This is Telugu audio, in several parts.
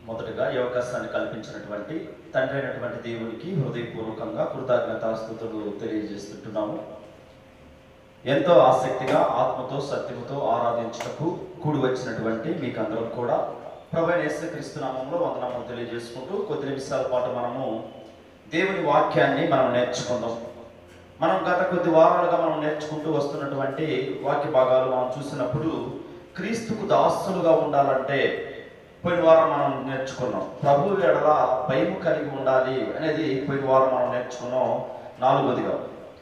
మొదటగా ఈ అవకాశాన్ని కల్పించినటువంటి తండ్రి అయినటువంటి దేవునికి హృదయపూర్వకంగా కృతజ్ఞతాస్తుతులు తెలియజేస్తుంటున్నాము. ఎంతో ఆసక్తిగా ఆత్మతో సత్యముతో ఆరాధించుటకు కూడి వచ్చినటువంటి మీకందరం కూడా ప్రభువైన యేసుక్రీస్తు నామములో వందనాలు తెలియజేసుకుంటూ కొద్ది నిమిషాల పాటు మనము దేవుని వాక్యాన్ని మనం నేర్చుకుందాం. మనం గత కొద్ది వారాలుగా మనం నేర్చుకుంటూ వస్తున్నటువంటి వాక్య భాగాలు మనం చూసినప్పుడు క్రీస్తుకు దాసులుగా ఉండాలంటే పోయిన వారం మనం నేర్చుకున్నాం. ప్రభువు ఎడల భయం కలిగి ఉండాలి అనేది పోయిన వారం మనం నేర్చుకున్నాం 4వదిగా.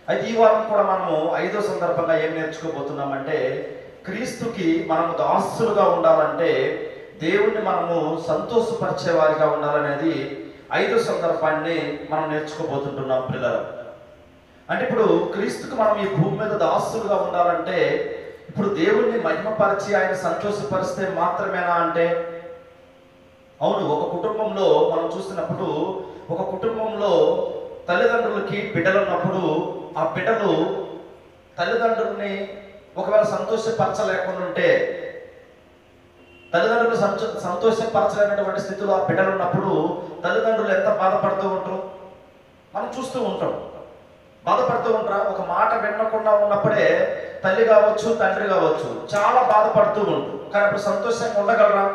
అయితే ఈ వారం కూడా మనము 5వ సందర్భంగా ఏం నేర్చుకోబోతున్నామంటే క్రీస్తుకి మనము దాసులుగా ఉండాలంటే దేవుణ్ణి మనము సంతోషపరిచే వారిగా ఉండాలనేది 5వ సందర్భాన్ని మనం నేర్చుకోబోతుంటున్నాం పిల్లలు. అంటే ఇప్పుడు క్రీస్తుకు మనం ఈ భూమి మీద దాసులుగా ఉండాలంటే ఇప్పుడు దేవుణ్ణి మహిమపరిచి ఆయన సంతోషపరిస్తే మాత్రమేనా అంటే అవును. ఒక కుటుంబంలో మనం చూసినప్పుడు ఒక కుటుంబంలో తల్లిదండ్రులకి బిడ్డలు ఉన్నప్పుడు ఆ బిడ్డలు తల్లిదండ్రుల్ని ఒకవేళ సంతోషపరచలేకుండా ఉంటే తల్లిదండ్రులు సంతోషపరచలేనటువంటి స్థితిలో ఆ బిడ్డలు ఉన్నప్పుడు తల్లిదండ్రులు ఎంత బాధపడుతూ ఉంటారు మనం చూస్తూ ఉంటాం. బాధపడుతూ ఉంటారా? ఒక మాట వినకుండా ఉన్నప్పుడే తల్లి కావచ్చు తండ్రి కావచ్చు చాలా బాధపడుతూ ఉంటారు. కానీ అప్పుడు సంతోషంగా ఉండగలరా?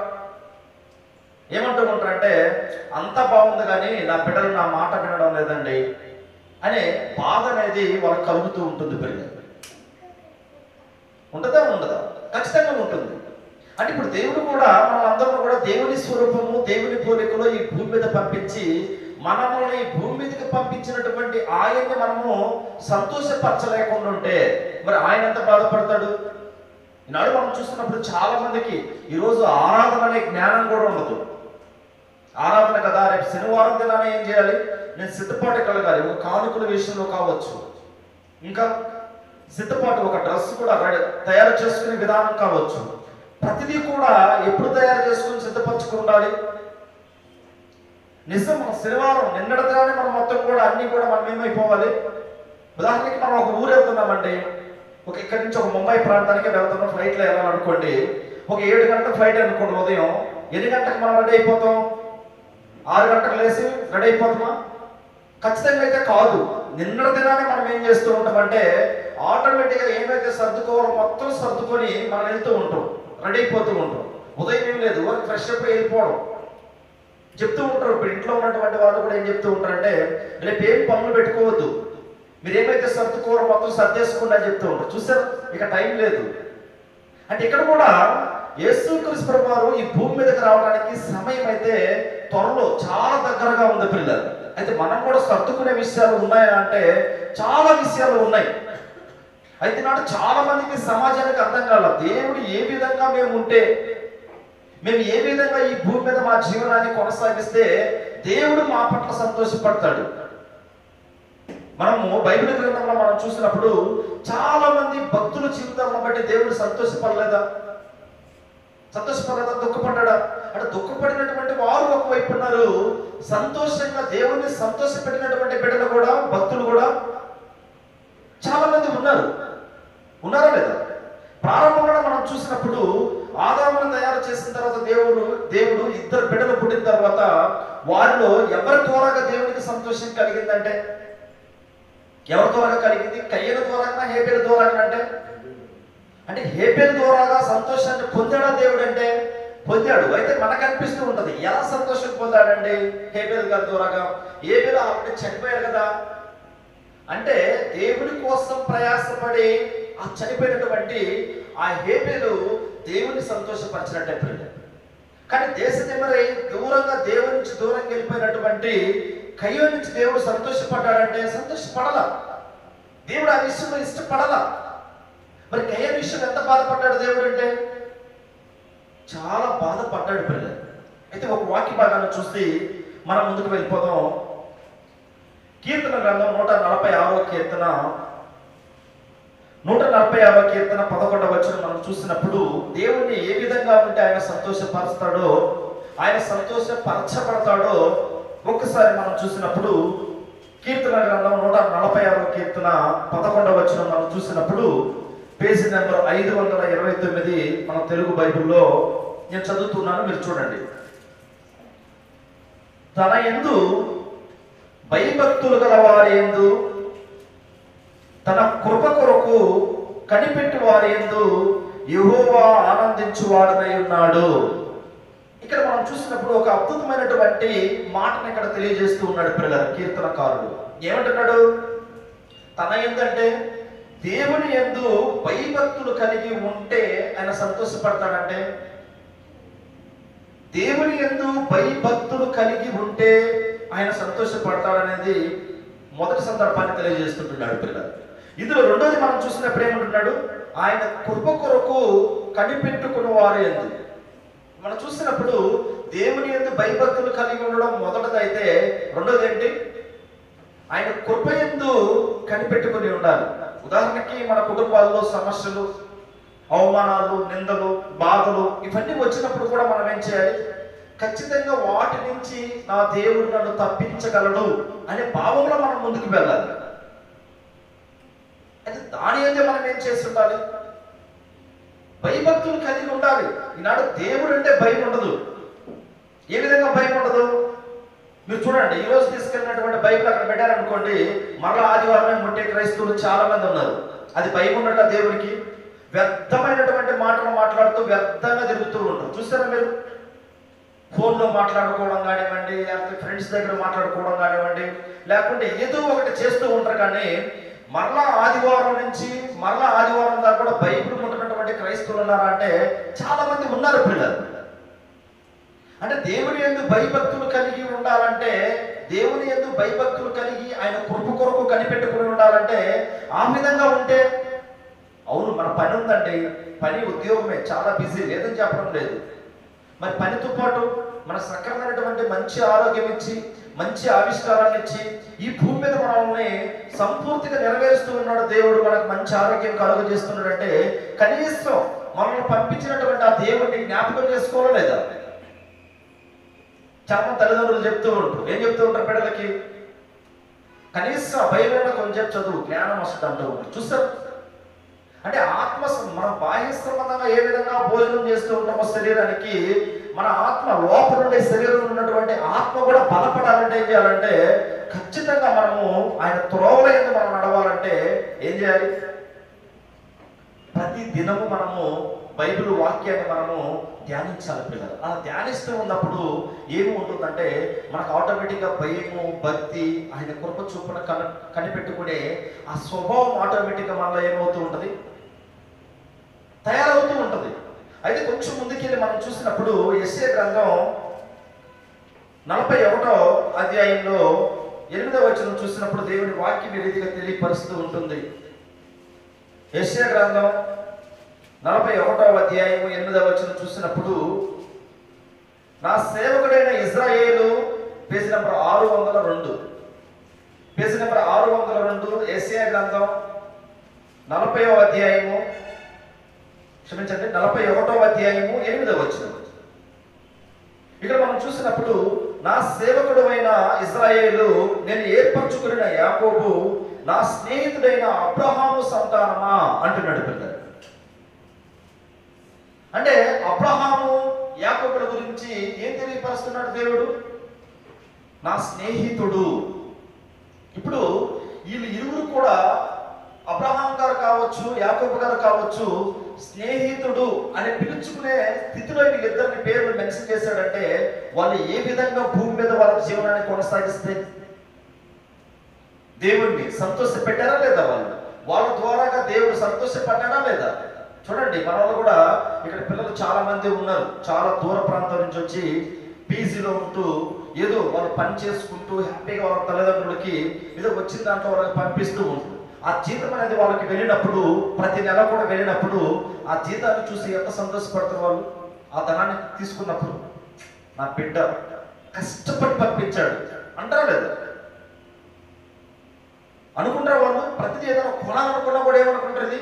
ఏమంటూ ఉంటారంటే అంత బాగుంది కానీ నా బిడ్డలు నా మాట వినడం లేదండి అనే బాధ అనేది వాళ్ళకి కలుగుతూ ఉంటుంది. పిల్లలు ఉంటుందా? ఉండదా? ఖచ్చితంగా ఉంటుంది. అంటే ఇప్పుడు దేవుడు కూడా మనం అందరం కూడా దేవుని స్వరూపము దేవుని పోలికలో ఈ భూమి మీద పంపించి మనల్ని భూమి మీదకి పంపించినటువంటి ఆయన్ని మనము సంతోషపరచలేకుండా ఉంటే మరి ఆయన ఎంత బాధపడతాడు? ఈనాడు మనం చూస్తున్నప్పుడు చాలా మందికి ఈరోజు ఆరాధన అనే జ్ఞానం కూడా ఉండదు. ఆరాధన కదా, రేపు శనివారం దినాన ఏం చేయాలి, నేను సిద్ధపాటు కలగాలి, ఒక కానుకల విషయంలో కావచ్చు, ఇంకా సిద్ధపాటు ఒక డ్రెస్ కూడా తయారు చేసుకునే విధానం కావచ్చు. ప్రతిదీ కూడా ఎప్పుడు తయారు చేసుకుని సిద్ధపరచుకుని ఉండాలి. నిజం శనివారం నిన్నటి దినాన్ని మనం మొత్తం కూడా అన్ని కూడా మనం ఏమైపోవాలి. ఉదాహరణకి మనం ఒక ఊరు వెళ్తున్నామండి, ఇక్కడి నుంచి ఒక ముంబై ప్రాంతానికి వెళ్తున్నాం, ఫ్లైట్లో వెళ్ళాలనుకోండి. ఒక 7 గంటల ఫ్లైట్ అనుకోండి. ఉదయం ఎన్ని గంటలకు మనం రెడీ అయిపోతాం? 6 గంటలకు లేచి రెడీ అయిపోతామా? ఖచ్చితంగా అయితే కాదు. నిన్నటి దినాన్ని మనం ఏం చేస్తూ ఉంటామంటే ఆటోమేటిక్గా ఏమైతే సర్దుకోవాలో మొత్తం సర్దుకొని మనం వెళ్తూ ఉంటాం, రెడీ అయిపోతూ ఉంటాం. ఉదయం ఏం లేదు, ఫ్రెష్ అప్ వెళ్ళిపోవడం చెప్తూ ఉంటారు. ఇప్పుడు ఇంట్లో ఉన్నటువంటి వాళ్ళు కూడా ఏం చెప్తూ ఉంటారంటే రేపు ఏం పనులు పెట్టుకోవద్దు, మీరు ఏమైతే సర్దుకోవడం మొత్తం సర్దేసుకోండి అని చెప్తూ ఉంటారు. చూసారు, ఇక టైం లేదు. అంటే ఇక్కడ కూడా యేసుక్రీస్తు ప్రభువు వారు ఈ భూమి మీదకి రావడానికి సమయం అయితే త్వరలో చాలా దగ్గరగా ఉంది పిల్లలు. అయితే మనం కూడా సర్దుకునే విషయాలు ఉన్నాయా అంటే చాలా విషయాలు ఉన్నాయి. అయితే నాడు చాలా మందికి సమాజానికి అర్థం కాల దేవుడు ఏ విధంగా మేము ఉంటే, మేము ఏ విధంగా ఈ భూమి మీద మా జీవనాన్ని కొనసాగిస్తే దేవుడు మా పట్ల సంతోషపడతాడు. మనము బైబిల్ గ్రంథంలో మనం చూసినప్పుడు చాలా మంది భక్తుల జీవితాలను బట్టి దేవుడు సంతోషపడలేదా? దుఃఖపడ్డా? అంటే దుఃఖపడినటువంటి వారు ఒకవైపు ఉన్నారు, సంతోషంగా దేవుణ్ణి సంతోషపెట్టినటువంటి బిడ్డలు కూడా భక్తులు కూడా చాలా మంది ఉన్నారా లేదా? ప్రారంభంలో మనం చూసినప్పుడు ఆదామును తయారు చేసిన తర్వాత దేవుడు 2 బిడ్డలు పుట్టిన తర్వాత వారిలో ఎవరి ద్వారాగా దేవునికి సంతోషం కలిగిందంటే ఎవరి ద్వారాగా కలిగింది? కయ్యను ద్వారాగా హేబేలు ద్వారాగా అంటే హేబేలు ద్వారాగా సంతోషాన్ని పొందాడా దేవుడు అంటే పొందాడు. అయితే మనకు అనిపిస్తూ ఉంటది ఎలా సంతోషం పొందాడండి హేబేలు గారి ద్వారాగా? హేబేలు ఆల్రెడీ చనిపోయాడు కదా. అంటే దేవుడి కోసం ప్రయాసపడి ఆ చనిపోయినటువంటి ఆ హేబేలు దేవుని సంతోషపరిచినట్టే పిల్లలు. కానీ దేశదిమ్మరై దూరంగా దేవుని నుంచి దూరంగా వెళ్ళిపోయినటువంటి కయ్యను నుంచి దేవుడు సంతోషపడ్డాడంటే సంతోషపడలా. దేవుడు ఆ విషయంలో ఇష్టపడలా. మరి కయ్యను విషయం ఎంత బాధపడ్డాడు దేవుడు అంటే చాలా బాధపడ్డాడు పిల్లలు. అయితే ఒక వాక్య భాగాన్ని చూసి మనం ముందుకు వెళ్ళిపోదాం. కీర్తన గ్రంథం 146వ కీర్తన 11వ వచనం మనం చూసినప్పుడు దేవుణ్ణి ఏ విధంగా ఉంటే ఆయన సంతోషపరుస్తాడో, ఆయన సంతోషపరచబడతాడో ఒక్కసారి మనం చూసినప్పుడు కీర్తన గ్రంథం 146వ కీర్తన 11వ వచనం మనం చూసినప్పుడు పేజీ నెంబర్ 529 మన తెలుగు బైబిల్లో నేను చదువుతున్నాను, మీరు చూడండి. తన యందు భయభక్తులు గల వారి యందు తన కృప కొరకు కనిపెట్టి వారి యందు యెహోవా ఆనందించువాడనై ఉన్నాడు. ఇక్కడ మనం చూసినప్పుడు ఒక అద్భుతమైనటువంటి మాటను ఇక్కడ తెలియజేస్తూ ఉన్నాడు పిల్లలు కీర్తనకారుడు. ఏమంటున్నాడు? తన యందు అంటే దేవుని యందు భయభక్తులు కలిగి ఉంటే ఆయన సంతోషపడతాడంటే, దేవుని యందు భయభక్తులు కలిగి ఉంటే ఆయన సంతోషపడతాడనేది మొదటి సందర్భాన్ని తెలియజేస్తుంటున్నాడు పిల్లలు. ఇందులో రెండోది మనం చూసినప్పుడు ఏమంటున్నాడు? ఆయన కృప కొరకు కనిపెట్టుకుని వారు యందు. మనం చూసినప్పుడు దేవుని యందు భయభక్తులు కలిగి ఉండడం మొదటిదైతే, రెండోది ఏంటి? ఆయన కృప యందు కనిపెట్టుకుని ఉండాలి. ఉదాహరణకి మన కుటుంబాల్లో సమస్యలు, అవమానాలు, నిందలు, బాధలు ఇవన్నీ వచ్చినప్పుడు కూడా మనం ఏం చేయాలి? ఖచ్చితంగా వాటి నుంచి నా దేవుడు నన్ను తప్పించగలడు అనే భావంలో మనం ముందుకు వెళ్ళాలి. అయితే దాని అయితే మనం ఏం చేసి ఉండాలి? భయభక్తులు కలిగి ఉండాలి. ఈనాడు దేవుడు అంటే భయం ఉండదు. ఏ విధంగా భయం ఉండదు? మీరు చూడండి, ఈ రోజు తీసుకెళ్ళినటువంటి బైబిల్ అక్కడ పెట్టారనుకోండి, మరలా ఆదివారమే ముట్టే క్రైస్తవులు చాలా మంది ఉన్నారు. అది భయం ఉన్నట్ట దేవుడికి? వ్యర్థమైనటువంటి మాటలు మాట్లాడుతూ వ్యర్థంగా తిరుగుతూ ఉంటారు. చూస్తారా మీరు? ఫోన్లో మాట్లాడుకోవడం కానివ్వండి, లేకపోతే ఫ్రెండ్స్ దగ్గర మాట్లాడుకోవడం కానివ్వండి, లేకుంటే ఏదో ఒకటి చేస్తూ ఉంటారు. కానీ మరలా ఆదివారం నుంచి మరలా ఆదివారం దాకా కూడా బైబిల్ ముట్టినటువంటి క్రైస్తవులు ఉన్నారా అంటే చాలా మంది ఉన్నారు పిల్లలు. అంటే దేవుని యందు భయభక్తులు కలిగి ఉండాలంటే, దేవుని యందు భయభక్తులు కలిగి ఆయన కృప కొరకు కనిపెట్టుకుని ఉండాలంటే ఆ విధంగా ఉంటే, అవును మన పని ఉందండి, పని ఉద్యోగమే, చాలా బిజీ, లేదని చెప్పడం లేదు. మరి పనితో పాటు మన సక్రమైనటువంటి మంచి ఆరోగ్యం ఇచ్చి, మంచి ఆవిష్కారాన్ని ఇచ్చి, ఈ భూమి మీద మనల్ని సంపూర్తిగా నెరవేరుస్తూ ఉన్నాడు దేవుడు. మనకు మంచి ఆరోగ్యం కలుగజేస్తున్నాడంటే కనీసం మనల్ని పంపించినటువంటి ఆ దేవుడిని జ్ఞాపకం చేసుకోవాలా లేదా? చాలా తల్లిదండ్రులు చెప్తూ ఉంటారు. ఏం చెప్తూ ఉంటారు పిల్లలకి? కనీసం భయమైన కొంచెం చదువు, జ్ఞానం వస్తుంది అంటూ ఉంటారు. చూస్తారు? అంటే ఆత్మ, మన బాహ్య సంబంధంగా ఏ విధంగా భోజనం చేస్తూ ఉంటామో శరీరానికి, మన ఆత్మ లోపల నుండి శరీరంలో ఉన్నటువంటి ఆత్మ కూడా బలపడాలంటే ఏం చేయాలంటే, ఖచ్చితంగా మనము ఆయన త్రోవల యందు మనం నడవాలంటే ఏం చేయాలి? ప్రతి దినము మనము బైబిల్ వాక్యాన్ని మనము ధ్యానించాలి పిల్లలు. అలా ధ్యానిస్తూ ఉన్నప్పుడు ఏమి ఉంటుందంటే, మనకు ఆటోమేటిక్గా భయము, భక్తి, ఆయన కృప చూపున కనిపెట్టుకునే ఆ స్వభావం ఆటోమేటిక్గా మనలో ఏమవుతూ ఉంటుంది? తయారవుతూ ఉంటుంది. అయితే కొంచెం ముందుకెళ్ళి మనం చూసినప్పుడు యెషయా గ్రంథం 41వ అధ్యాయంలో 8వ వచనం చూసినప్పుడు దేవుని వాక్యం ఈ రీతిగా తెలియపరుస్తూ ఉంటుంది. యెషయా గ్రంథం 41వ అధ్యాయము 8వ వచనం చూసినప్పుడు, నా సేవకుడైన Israel, page number 602, page number 602, యెషయా గ్రంథం 40వ అధ్యాయము, క్షమించండి, 41వ అధ్యాయము 8వ వచనం. ఇక్కడ మనం చూసినప్పుడు, నా సేవకుడు అయిన ఇజ్రాయేలు, నేను ఏర్పరచుకున్న యాకోబు, నా స్నేహితుడైన అబ్రహాము సంతానమా అంటున్నాడు పిల్లలు. అంటే అబ్రహాము, యాకోబుల గురించి ఏం తెలియపరుస్తున్నాడు దేవుడు? నా స్నేహితుడు. ఇప్పుడు వీళ్ళు ఇరువురు కూడా, అబ్రహాం గారు కావచ్చు, యాకోబు గారు కావచ్చు, స్నేహితుడు అని పిలుచుకునే స్థితిలో వీళ్ళిద్దరిని పేర్లు మెన్షన్ చేశాడంటే, వాళ్ళు ఏ విధంగా భూమి మీద వాళ్ళ జీవనాన్ని కొనసాగిస్తే దేవుణ్ణి సంతోష పెట్టారా లేదా? వాళ్ళ ద్వారాగా దేవుడు సంతోషపడ్డాడా లేదా? చూడండి, మన వాళ్ళు కూడా ఇక్కడ పిల్లలు చాలా మంది ఉన్నారు. చాలా దూర ప్రాంతం నుంచి వచ్చి పీజీలో ఉంటూ ఏదో వాళ్ళు పని చేసుకుంటూ హ్యాపీగా వాళ్ళ తల్లిదండ్రులకి ఏదో వచ్చిన దాంట్లో వాళ్ళకి పంపిస్తూ ఉంటారు. ఆ జీతం అనేది వాళ్ళకి వెళ్ళినప్పుడు, ప్రతి నెల కూడా వెళ్ళినప్పుడు ఆ జీతాన్ని చూసి ఎంత సంతోషపడతారు వాళ్ళు. ఆ ధనాన్ని తీసుకున్నప్పుడు, నా బిడ్డ కష్టపడి పంపించాడు అంటారా లేదా? అనుకుంటారు వాళ్ళు. ప్రతిదీ ఏదైనా కొనాలనుకున్నా కూడా ఏమనుకుంటారు? ఇది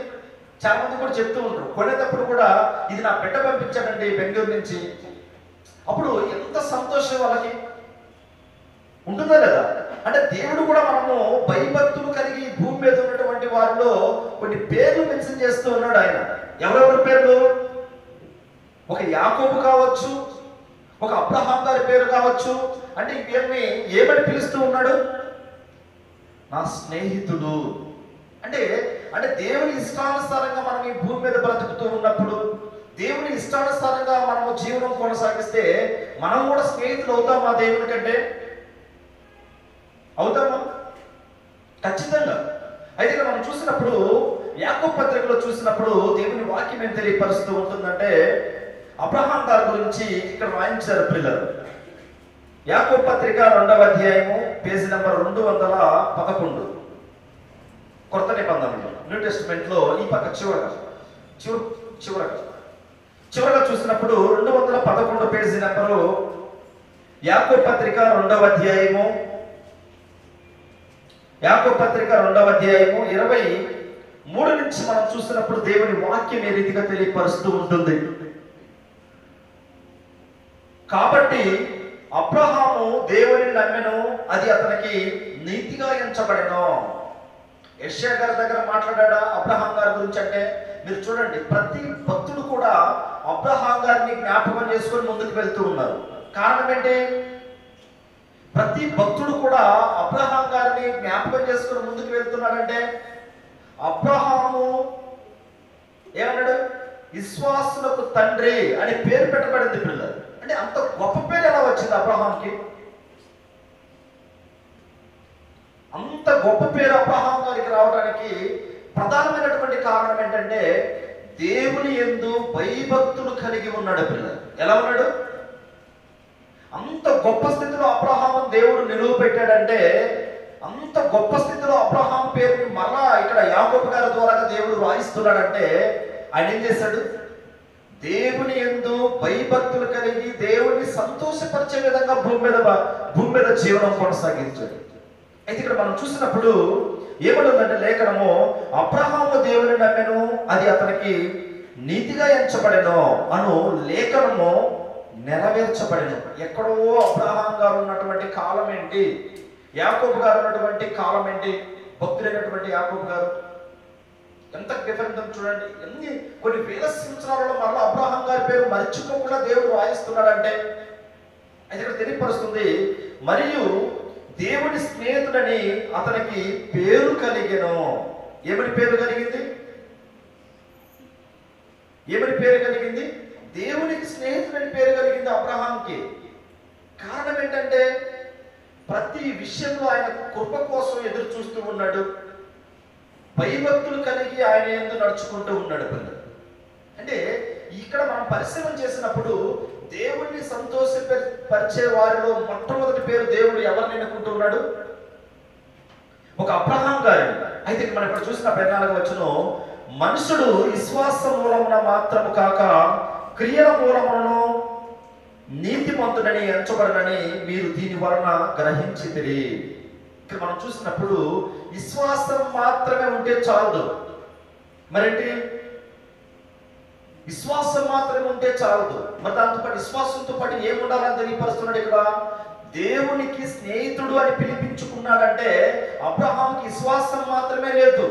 చాలా మంది కూడా చెప్తూ ఉంటారు, కొనేటప్పుడు కూడా ఇది నా బిడ్డ పంపించాడండి బెంగళూరు నుంచి. అప్పుడు ఎంత సంతోషం వాళ్ళకి ఉంటుందా లేదా? అంటే దేవుడు కూడా మనము భయభక్తులు కలిగి భూమి మీద ఉన్నటువంటి వారిలో కొన్ని పేర్లు మెన్షన్ చేస్తూ ఉన్నాడు ఆయన. ఎవరెవరి పేర్లు? ఒక యాకోబు కావచ్చు, ఒక అబ్రహాం గారి పేరు కావచ్చు. అంటే వీరిని ఏమని పిలుస్తూ ఉన్నాడు? నా స్నేహితుడు. అంటే అంటే దేవుని ఇష్టానుసారంగా మనం ఈ భూమి మీద బ్రతుకుతూ ఉన్నప్పుడు, దేవుని ఇష్టానుసారంగా మనము జీవనం కొనసాగిస్తే మనం కూడా స్నేహితులు అవుతామా దేవుని కంటే? అవుతామా? ఖచ్చితంగా. అయితే ఇక్కడ మనం చూసినప్పుడు, యాకోబు పత్రికలో చూసినప్పుడు దేవుని వాక్యం ఏం తెలియపరుస్తూ ఉంటుందంటే, అబ్రహాం గారి గురించి ఇక్కడ రాయించారు పిల్లలు. యాకోబు పత్రిక 2వ అధ్యాయము పేజీ నంబర్ 211, కొత్త నిబంధనలో, న్యూ టెస్టిమెంట్ లో ఈ పక్క చివరగా చూసినప్పుడు 211 పేజీ నంబరు, యాకోబు పత్రిక 2వ అధ్యాయము 23 నుంచి మనం చూసినప్పుడు దేవుని వాక్యం ఏ రీతిగా తెలియపరుస్తూ ఉంటుంది. కాబట్టి అబ్రహాము దేవుని నమ్మెను, అది అతనికి నీతిగా ఎంచబడెను. యెషయా గారి దగ్గర మాట్లాడా అబ్రహాం గారి గురించి. అంటే మీరు చూడండి, ప్రతి భక్తుడు కూడా అబ్రహాం గారిని జ్ఞాపకం చేసుకొని ముందుకు వెళ్తూ ఉన్నారు. కారణం ఏంటి? ప్రతి భక్తుడు కూడా అబ్రహాం గారిని జ్ఞాపకం చేసుకొని ముందుకు వెళ్తున్నాడంటే, అబ్రహాము ఏమన్నాడు? విశ్వాసులకు తండ్రి అనే పేరు పెట్టబడింది పిల్లలు. అంటే అంత గొప్ప పేరు ఎలా వచ్చింది అబ్రహాంకి? అంత గొప్ప పేరు అబ్రహాం గారికి రావడానికి ప్రధానమైనటువంటి కారణం ఏంటంటే, దేవుని యందు భయభక్తులు కలిగి ఉన్నాడు పిల్లలు. ఎలా ఉన్నాడు? అంత గొప్ప స్థితిలో అబ్రహాం దేవుడు నిలువ పెట్టాడంటే, అంత గొప్ప స్థితిలో అబ్రహాం పేరుని మరలా ఇక్కడ యాకోబు గారి ద్వారా దేవుడు రాయిస్తున్నాడంటే, ఆయన ఏం చేశాడు? దేవుని యందు భయభక్తులు కలిగి దేవుని సంతోషపరిచే విధంగా భూమి మీద జీవనం కొనసాగించాడు. అయితే ఇక్కడ మనం చూసినప్పుడు ఏమనుందంటే లేఖనము, అబ్రహాము దేవుని నమ్మెను, అది అతనికి నీతిగా ఎంచబడెను అను లేఖనము నెరవేర్చబడెను. ఎక్కడో అబ్రహాం గారు ఉన్నటువంటి కాలం ఏంటి, యాకోబు గారు ఉన్నటువంటి కాలం ఏంటి? భక్తులైనటువంటి యాకోబు గారు ఎంత డిఫరెంట్ చూడండి. కొన్ని వేల సంవత్సరాలలో మరలా అబ్రహాం గారి పేరు మర్చిపోకుండా దేవుడు రాయిస్తున్నాడంటే, అది ఇక్కడ తెలియపరుస్తుంది. మరియు దేవుని స్నేహితుడని అతనికి పేరు కలిగెను. ఏమని పేరు కలిగింది? ఏమని పేరు కలిగింది? దేవునికి స్నేహితుడని పేరు కలిగింది అబ్రహాంకి. కారణం ఏంటంటే, ప్రతి విషయంలో ఆయన కృప కోసం ఎదురు చూస్తూ ఉన్నాడు. భయభక్తులు కలిగి ఆయన యందు నడుచుకుంటూ ఉన్నాడు పిల్లలు. అంటే ఇక్కడ మనం పరిశీలన చేసినప్పుడు దేవుణ్ణి సంతోషపరిచే వారిలో మొట్టమొదటి పేరు దేవుడు ఎవరిని ఎన్నుకుంటున్నాడు? ఒక అబ్రహాం గారిని. అయితే మనం ఇప్పుడు చూసిన 14వ వచనం, మనుషుడు విశ్వాస మూలమున మాత్రము కాక క్రియల మూలమును నీతిమంతుడని ఎంచబడనని మీరు దీని వలన గ్రహించితిరి. ఇక్కడ మనం చూసినప్పుడు విశ్వాసం మాత్రమే ఉంటే చాలదు. మరేంటి? విశ్వాసం మాత్రమే ఉంటే చాలదు. మరి దాంతో పాటు విశ్వాసంతో పాటు ఏముండాలని తెలియపరుస్తున్నాడు ఇక్కడ. దేవునికి స్నేహితుడు అని పిలిపించుకున్నాడంటే అబ్రహాంకి విశ్వాసం మాత్రమే లేదు,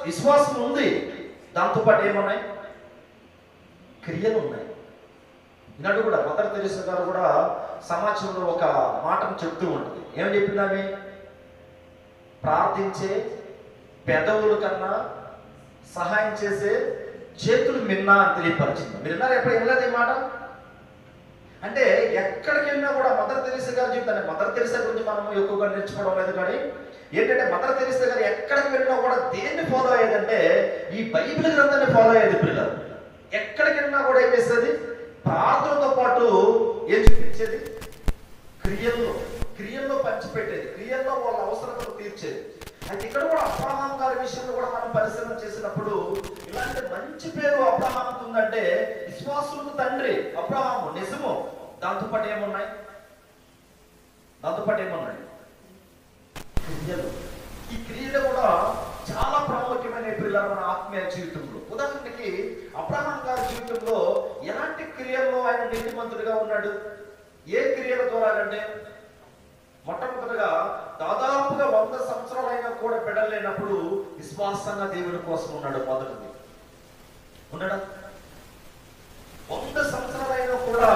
విశ్వాసం ఉంది. దాంతో పాటు ఏమున్నాయి? క్రియలు ఉన్నాయి. ఈనాడు కూడా మదర్ తెరెసా గారు కూడా సమాజంలో ఒక మాటను చెప్తూ ఉంటుంది. ఏమని చెప్పిందామె? ప్రార్థించే పెదవుల కన్నా సహాయం చేసే చేతులు మిన్నా అని తెలియపరిచింది. మీరు విన్నారు? ఎప్పుడు వెళ్ళలేదు ఈ మాట. అంటే ఎక్కడికి వెళ్ళినా కూడా మదర్ తెరెసా గారు చెప్తాను. మదర్ తెరెసా గురించి మనం ఎక్కువగా నేర్చుకోవడం లేదు, కానీ ఏంటంటే మదర్ తెరెసా గారు ఎక్కడికి వెళ్ళినా కూడా దేన్ని ఫాలో అయ్యేదంటే ఈ బైబిల్ గ్రంథాన్ని ఫాలో అయ్యేది పిల్లలు. ఎక్కడికి వెళ్ళినా కూడా ఏం చేసేది? ప్రార్థనతో పాటు ఏం చూపించేది? క్రియల్లో పంచిపెట్టేది, క్రియల్లో వాళ్ళ అవసరతను తీర్చేది. అయితే ఇక్కడ కూడా అబ్రహాం గారి విషయంలో కూడా మనం పరిశీలన చేసినప్పుడు ఇలాంటి మంచి పేరు అబ్రహాంకు ఉందంటే, విశ్వాసులకు తండ్రి అబ్రహాము, నిజము. దాంతోపాటు ఏమున్నాయి? క్రియలు. ఈ క్రియలు కూడా చాలా ప్రాముఖ్యమైన పిల్లలు మన ఆత్మీయ జీవితంలో. ఉదాహరణకి అబ్రహాం గారి జీవితంలో ఎలాంటి క్రియల్లో ఆయన నీతిమంతుడిగా ఉన్నాడు? ఏ క్రియల ద్వారా అంటే, మొట్టమొదటిగా దాదాపుగా 100 సంవత్సరాలైనా కూడా బిడ్డలేనప్పుడు విశ్వాసంగా దేవుని కోసం ఉన్నాడు. మొదటిది ఉన్నాడా? 100 సంవత్సరాలైనా కూడా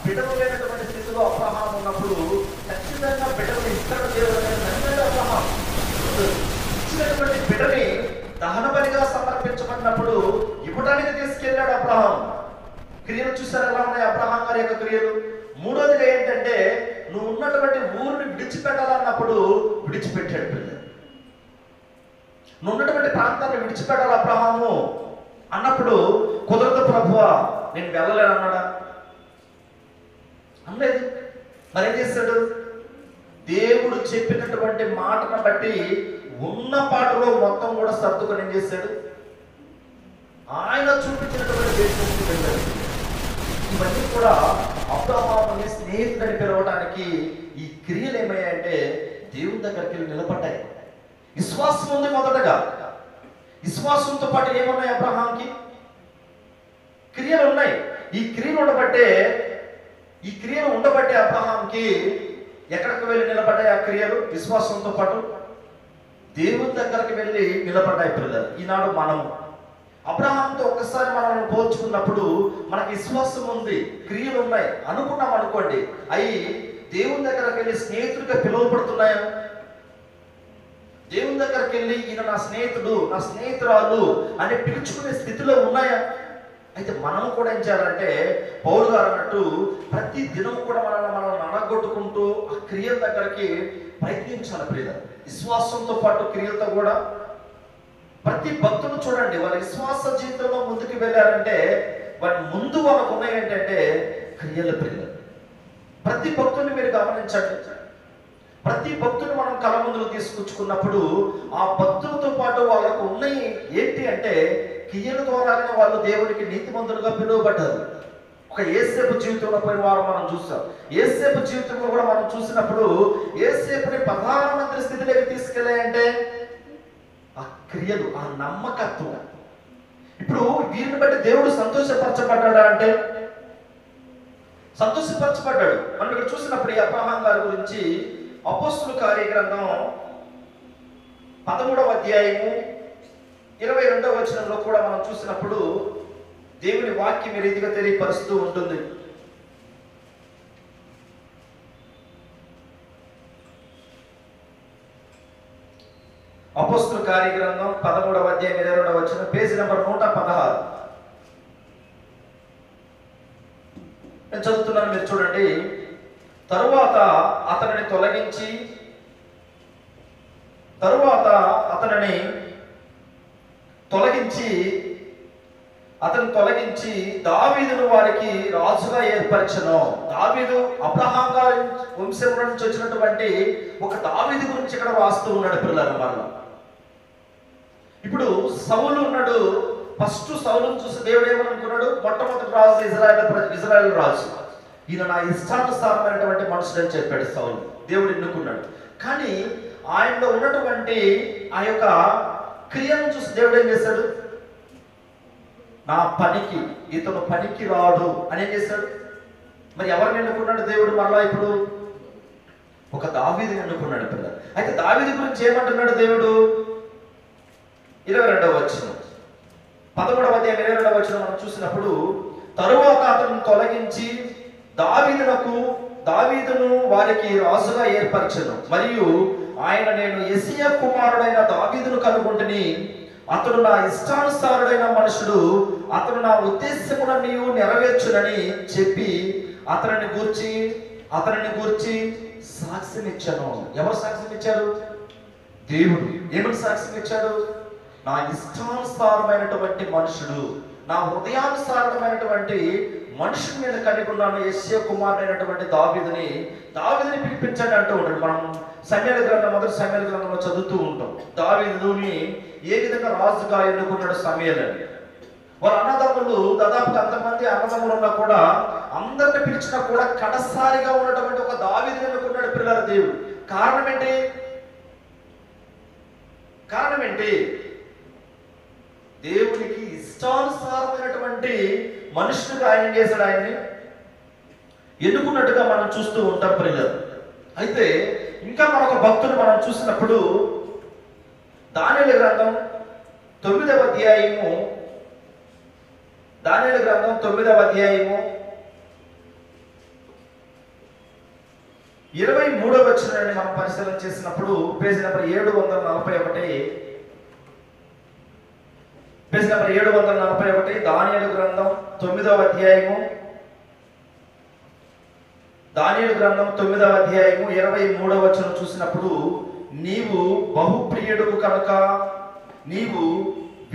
బిడ్డలు లేనటువంటి స్థితిలో అబ్రహాం ఉన్నప్పుడు ఖచ్చితంగా బిడ్డలు ఇస్తాడు దేవుడు అనేది నమ్మాడు అబ్రహాం. ఇచ్చినటువంటి బిడ్డని దహన బలిగా సమర్పించబడినప్పుడు ఇవ్వడానికి తీసుకెళ్ళాడు అబ్రహాం. క్రియలు చూసారు ఎలా ఉన్నాయి అబ్రహాం గారి యొక్క క్రియలు. మూడోదిగా ఏంటంటే నువ్వు ఉన్నటువంటి ఊరిని విడిచిపెట్టాలన్నప్పుడు విడిచిపెట్టాడు పిల్లలు. నువ్వు ఉన్నటువంటి ప్రాంతాన్ని విడిచిపెట్టాలి అబ్రహాము అన్నప్పుడు కుదరదు ప్రభువా నేను వెళ్ళలేను అన్నాడా? అనలేదు. మరేం చేశాడు? దేవుడు చెప్పినటువంటి మాటను బట్టి ఉన్న పాటలో మొత్తం కూడా సర్దుకొని ఏం చేశాడు? ఆయన చూపించినటువంటి దేశానికి వెళ్ళాడు. ఇవన్నీ కూడా అబ్రహాముని స్నేహితుడని పిలవడానికి ఈ క్రియలు ఏమయ్యాయంటే దేవుని దగ్గరికి వెళ్ళి నిలబడ్డాయి. విశ్వాసం ఉంది మొదటగా. విశ్వాసంతో పాటు ఏమున్నాయి అబ్రహాంకి? క్రియలు ఉన్నాయి. ఈ క్రియలు ఉండబట్టే అబ్రహాంకి ఎక్కడికి వెళ్ళి నిలబడ్డాయి ఆ క్రియలు? విశ్వాసంతో పాటు దేవుని దగ్గరికి వెళ్ళి నిలబడ్డాయి పిల్లలు. ఈనాడు మనము అబ్రహాంతో ఒక్కసారి మనం పోల్చుకున్నప్పుడు మనకి విశ్వాసం ఉంది, క్రియలు ఉన్నాయి అనుకున్నాం అనుకోండి, అవి దేవుని దగ్గరికి వెళ్ళి స్నేహితుడిగా పిలువబడుతున్నాయా? దేవుని దగ్గరికి వెళ్ళి ఈయన నా స్నేహితుడు, నా స్నేహితురాలు అని పిలుచుకునే స్థితిలో ఉన్నాయా? అయితే మనం కూడా ఏం చేయాలంటే పౌలు గారు అన్నట్టు ప్రతి దినం కూడా మనల్ని అనగొట్టుకుంటూ ఆ క్రియల దగ్గరికి ప్రయత్నించాలి ప్రియుల. విశ్వాసంతో పాటు క్రియలతో కూడా ప్రతి భక్తులు చూడండి, వాళ్ళ విశ్వాస జీవితంలో ముందుకు వెళ్ళారంటే వాటి ముందు వాళ్ళకు ఉన్నాయి ఏంటంటే క్రియల ప్రియుల. ప్రతి భక్తుని మీరు గమనించండి. ప్రతి భక్తుని మనం కళ ముందుకు తీసుకొచ్చుకున్నప్పుడు ఆ భక్తులతో పాటు వాళ్ళకు ఉన్నాయి ఏంటి అంటే క్రియల ద్వారానే వాళ్ళు దేవునికి నీతిమంతులుగా పిలువబడ్డారు. ఒక యేసేపు జీవితంలో పోయిన వారం మనం చూసాం. యేసేపు జీవితంలో కూడా మనం చూసినప్పుడు యేసేపుని ప్రధానమంత్రి స్థితిలోకి తీసుకెళ్ళాయంటే ఆ క్రియలు, ఆ నమ్మకత్వం. ఇప్పుడు వీరిని బట్టి దేవుడు సంతోషపరచబడ్డా అంటే సంతోషపరచబడ్డాడు. మనం ఇక్కడ చూసినప్పుడు ఈ అబ్రహాం గారి గురించి అపోస్తుల కార్యగ్రంథం 13వ అధ్యాయము 22వ వచనంలో కూడా మనం చూసినప్పుడు దేవుని వాక్యం ఈ రీతిగా తెలియపరుస్తూ ఉంటుంది. అపోస్తుల కార్యగ్రంథం 13వ అధ్యాయం 22వ వచనం, పేజీ నెంబర్ 116. నేను చదువుతున్నాను, మీరు చూడండి. తరువాత అతనిని తొలగించి దావీదును వారికి రాజుగా ఏర్పరచను. దావీదు అబ్రహాం గారి వంశం నుంచి వచ్చినటువంటి ఒక దావీదు గురించి ఇక్కడ రాస్తూ ఉన్నాడు పిల్లలు. మరలా ఇప్పుడు సౌలు ఉన్నాడు. ఫస్ట్ సౌలును చూసి దేవుడు ఏమనుకున్నాడు? మొట్టమొదటి రాజు ఇజ్రాయెల్ రాజు, ఈయన నా ఇష్టానుసారమైనటువంటి మనుషుడు అని చెప్పాడు సౌలు. దేవుడు ఎన్నుకున్నాడు. కానీ ఆయనలో ఉన్నటువంటి ఆ యొక్క క్రియను చూసి దేవుడు ఏం చేశాడు? ఇతను పనికి రాడు అని ఏం చేశాడు? మరి ఎవరిని ఎన్నుకున్నాడు దేవుడు? మరలా ఇప్పుడు ఒక దావీదుని ఎన్నుకున్నాడు పిల్లలు. అయితే దావీదు గురించి ఏమంటున్నాడు దేవుడు? 22వ వచనం, 13వ అధ్యాయం 22వ వచనం మనం చూసినప్పుడు, తరువాత అతను తొలగించి దావీదును వారికి రాజుగా ఏర్పరచను. మరియు ఆయన నేను యోషీయా కుమారుడైన దావీదును కనుగొంటిని. అతడు నా ఇష్టానుసారుడైన మనుషుడు, అతడు నా ఉద్దేశములన్నీ నెరవేర్చునని చెప్పి అతనిని గూర్చి సాక్ష్యం ఇచ్చాను. ఎవరు సాక్ష్యం ఇచ్చారు? దేవుడు. ఏమని సాక్ష్యం ఇచ్చాడు? నా ఇష్టానుసారమైనటువంటి మనుషుడు, నా హృదయానుసారమైనటువంటి మనుషుని మీద కలిగి ఉన్నాను యోషీయా కుమారుడైనటువంటి దావీదుని పిలిపించండి అంటూ ఉంటాడు. మనం మొదటి సమూయేలు గ్రంథంలో చదువుతూ ఉంటాం. దావీదుని ఏ విధంగా రాజుగా ఎన్నుకున్నాడు సమూయేలు అని. వాళ్ళ అన్నదమ్ములు దాదాపుగా అంతమంది అన్నదమ్ములు ఉన్నా కూడా అందరిని పిలిచినా కూడా కడసారిగా ఉన్నటువంటి ఒక దావీదుని ఎన్నుకున్నాడు పిల్లల దేవుడు. కారణం ఏంటి? దేవునికి ఇష్టానుసారమైనటువంటి మనుషులుగా ఆయన చేశాడు. ఆయన్ని ఎన్నుకున్నట్టుగా మనం చూస్తూ ఉంటాం పిల్లలు. అయితే ఇంకా మరొక భక్తుడు మనం చూసినప్పుడు దానియేలు గ్రంథం 9వ అధ్యాయము 9వ 23వ వచనాన్ని మనం పరిశీలన చేసినప్పుడు పేజీ నెంబర్ 741, పేజీ నెంబర్ 741, దానియేలు గ్రంథం 9వ అధ్యాయము, దానియేలు గ్రంథం 9వ అధ్యాయము 23వ వచనం చూసినప్పుడు, నీవు బహుప్రియుడు కనుక నీవు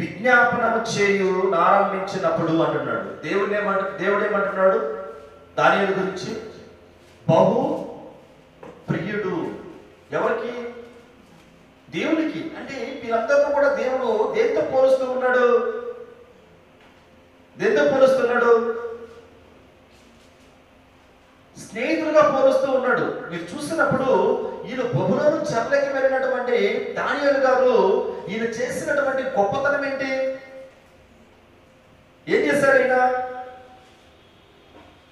విజ్ఞాపనము చేయు ఆరంభించినప్పుడు అంటున్నాడు. దేవుడు ఏమంటున్నాడు దానియేలు గురించి? బహు ప్రియుడు. ఎవరికి? దేవునికి. అంటే వీళ్ళందరూ కూడా దేవుడు దేంతో పోలుస్తూ ఉన్నాడు? దేంతో పోలుస్తున్నాడు? స్నేహితులుగా పోలుస్తూ ఉన్నాడు. మీరు చూసినప్పుడు ఈయన బబులోను చెరలోకి వెళ్ళినటువంటి దానియేలు గారు ఈయన చేసినటువంటి గొప్పతనం ఏంటి? ఏం చేశాడు ఈయన?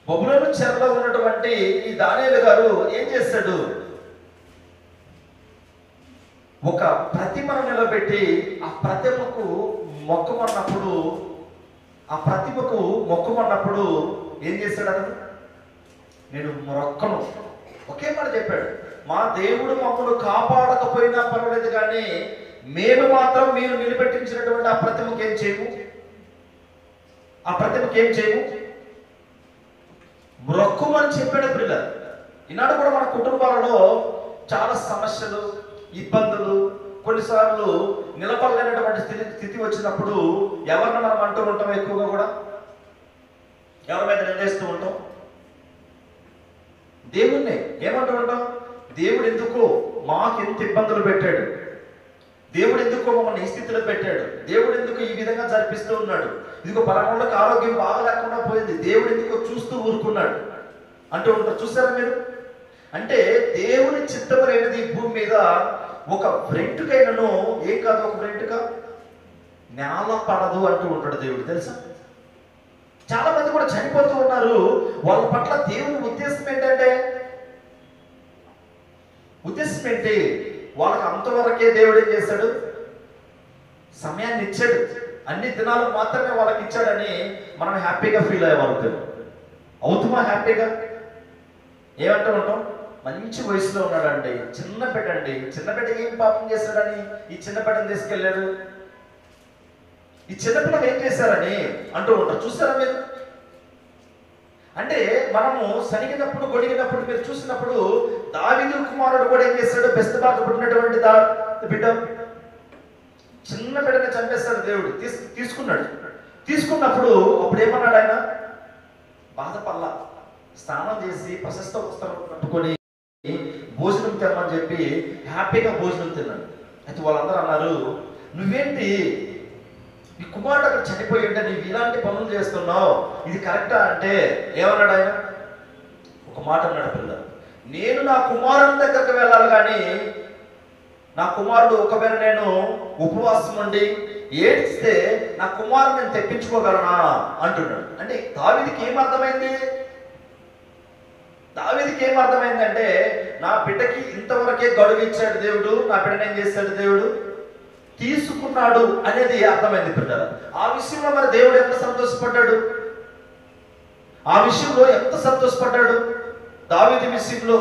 బబులోను చెరలో ఉన్నటువంటి ఈ దానియేలు గారు ఏం చేశాడు? ఒక ప్రతిమను నిలబెట్టి ఆ ప్రతిమకు మొక్కమన్నప్పుడు ఏం చేశాడు అతను? నేను మొక్కను. ఒకే మాట చెప్పాడు, మా దేవుడు మమ్మల్ని కాపాడకపోయినా పర్వాలేదు, కానీ మేము మాత్రం మీరు నిలబెట్టించినటువంటి ఆ ప్రతిమకి ఏం చేయము, మొక్కమని చెప్పాడు. పిల్లలు, ఈనాడు కూడా మన కుటుంబాలలో చాలా సమస్యలు, ఇబ్బందులు, కొన్నిసార్లు నిలబడలేనటువంటి స్థితి వచ్చినప్పుడు ఎవరిని మనం అంటూ ఉంటాం? ఎక్కువగా కూడా ఎవరి మీద నిందేస్తూ ఉంటాం? దేవుణ్ణి ఏమంటూ ఉంటాం? దేవుడు ఎందుకు మాకు ఎంత ఇబ్బందులు పెట్టాడు, దేవుడు ఎందుకు మమ్మల్ని ఈ స్థితిలో పెట్టాడు, దేవుడు ఎందుకు ఈ విధంగా జరిపిస్తూ ఉన్నాడు, ఇదిగో పలానాళ్ళకి ఆరోగ్యం బాగలేకుండా పోయింది, దేవుడు ఎందుకు చూస్తూ ఊరుకున్నాడు అంటూ ఉంటారు. చూసారా మీరు? అంటే దేవుని చిత్తం అనేది భూమి మీద ఒక వెంట్రుకైనను ఏం కాదు, ఒక వెంట్రుక నేల పడదు అంటూ ఉంటాడు దేవుడు. తెలుసా? చాలా మంది కూడా చనిపోతూ ఉన్నారు. వాళ్ళ పట్ల దేవుని ఉద్దేశం ఏంటంటే, వాళ్ళకి అంతవరకే దేవుడు ఏం చేశాడు? సమయాన్ని ఇచ్చాడు. అన్ని దినాలు మాత్రమే వాళ్ళకి ఇచ్చాడని మనం హ్యాపీగా ఫీల్ అయ్యేవాళ్ళు. అవుతుమా హ్యాపీగా? ఏమంటూ ఉంటాం? మంచి వయసులో ఉన్నాడండి, చిన్న బిడ్డ ఏం పాపం చేశాడని ఈ చిన్న బిడ్డను తీసుకెళ్ళాడు, ఈ చిన్నపిల్లలు ఏం చేశారని అంటూ ఉంటారు. చూస్తారా మీరు? అంటే మనము సనిగినప్పుడు గొడిగినప్పుడు మీరు చూసినప్పుడు దావీదు కుమారుడు కూడా ఏం చేశాడు? బెస్తబాకు పుట్టినటువంటి బిడ్డ, చిన్న బిడ్డని చంపేస్తాడు దేవుడు. తీసుకున్నప్పుడు అప్పుడు ఏమన్నాడు ఆయన? బాధపల్లా, స్నానం చేసి ప్రశస్త వస్త్రం కట్టుకొని భోజనం తినమని చెప్పి హ్యాపీగా భోజనం తిన్నాడు. అయితే వాళ్ళందరూ అన్నారు, నువ్వేంటి నీ కుమారుడు అక్కడ చనిపోయి ఉంటే నీవు ఇలాంటి పనులు చేస్తున్నావు, ఇది కరెక్టా అంటే ఏమన్నాడు ఆయన? ఒక మాట అన్నాడు పిల్లలు, నేను నా కుమారుని దగ్గరకు వెళ్ళాలి, కానీ నా కుమారుడు ఒకవేళ నేను ఉపవాసం ఉండి ఏడ్చితే నా కుమారుని నేను తెప్పించుకోగలనా అంటున్నాడు. అంటే దావీదుకి ఏమర్థమైందంటే నా బిడ్డకి ఇంతవరకే గడువు ఇచ్చాడు దేవుడు, నా బిడ్డను ఏం చేశాడు? దేవుడు తీసుకున్నాడు అనేది అర్థమైంది పిల్లలు. ఆ విషయంలో మరి దేవుడు ఎంత సంతోషపడ్డాడు? దావీదు విషయంలో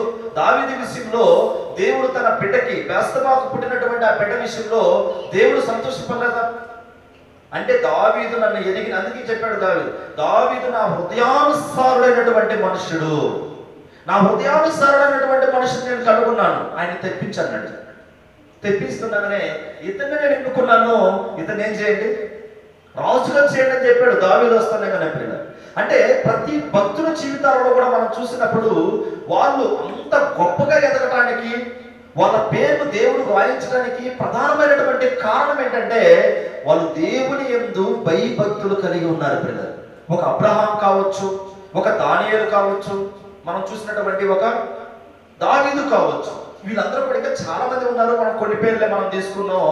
దేవుడు తన బిడ్డకి బెస్తబాకు పుట్టినటువంటి ఆ బిడ్డ విషయంలో దేవుడు సంతోషపడలేదా? అంటే దావీదు నన్ను ఎదిగిన, అందుకే చెప్పాడు దావీదు నా హృదయానుసారుడైనటువంటి మనుషుడు, నేను కనుగొన్నాను, ఆయన తెప్పించాను. తెప్పిస్తున్నాననే ఇతన్ని నేను ఎన్నుకున్నాను, ఇతను ఏం చేయండి? రాజుగా చేయండి అని చెప్పాడు. దావీదు వస్తానే కానీ అంటే ప్రతి భక్తుల జీవితాలలో కూడా మనం చూసినప్పుడు వాళ్ళు అంత గొప్పగా ఎదగటానికి, వాళ్ళ పేరు దేవుడు వాయించడానికి ప్రధానమైనటువంటి కారణం ఏంటంటే వాళ్ళు దేవుని యందు భయభక్తులు కలిగి ఉన్నారు పిల్లలు. ఒక అబ్రహాం కావచ్చు, ఒక దానియేలు కావచ్చు, మనం చూసినటువంటి ఒక దావీదు కావచ్చు, వీళ్ళందరూ కూడా ఇంకా చాలా మంది ఉన్నారు. మనం కొన్ని పేర్లే మనం తీసుకున్నాం.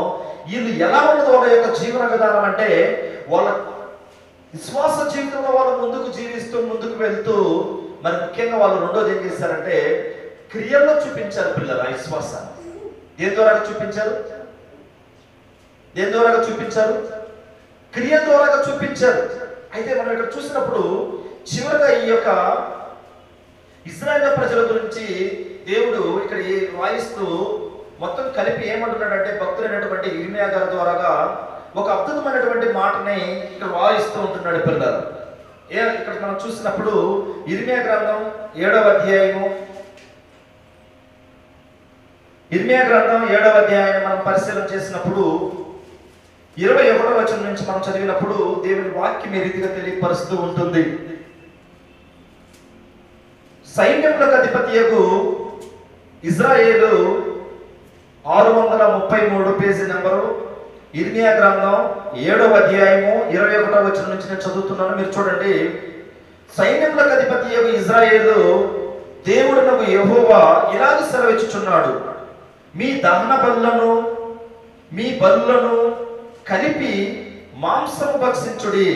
వీళ్ళు ఎలా ఉన్నదో వాళ్ళ యొక్క జీవన విధానం అంటే వాళ్ళ విశ్వాస జీవితంలో వాళ్ళు ముందుకు వెళ్తూ మరి ముఖ్యంగా వాళ్ళు రెండోది ఏం చేశారంటే క్రియల్లో చూపించారు పిల్లలు ఆ విశ్వాసాన్ని. దేని ద్వారా చూపించారు? క్రియ ద్వారా చూపించారు. అయితే మనం ఇక్కడ చూసినప్పుడు చివరిగా ఈ యొక్క ఇశ్రాయేలు ప్రజల గురించి దేవుడు ఇక్కడ వాయిస్తూ మొత్తం కలిపి ఏమంటున్నాడంటే భక్తులైనటువంటి ఇర్మియా గారి ద్వారాగా ఒక అద్భుతమైనటువంటి మాటని ఇక్కడ వాయిస్తూ ఉంటున్నాడు పిల్లలు. ఇక్కడ మనం చూసినప్పుడు ఇర్మియా గ్రంథం 7వ అధ్యాయము మనం పరిశీలన చేసినప్పుడు 21వ వచనం నుంచి మనం చదివినప్పుడు దేవుని వాక్యం ఏ రీతిగా తెలియపరుస్తూ ఉంటుంది. సైన్యములకు అధిపతియగు ఇజ్రాయేలు 633 పేజీ నెంబరు ఇర్మియా గ్రంథం 7వ అధ్యాయము 21వ వచనం నుంచి నేను చదువుతున్నాను. మీరు చూడండి. సైన్యములకు అధిపతియగు ఇజ్రాయేలు దేవుడునగు యెహోవా ఇలాగ సెలవిచ్చుచున్నాడు, మీ దహన బలులను మీ బలులను కలిపి మాంసము భక్షించుడి.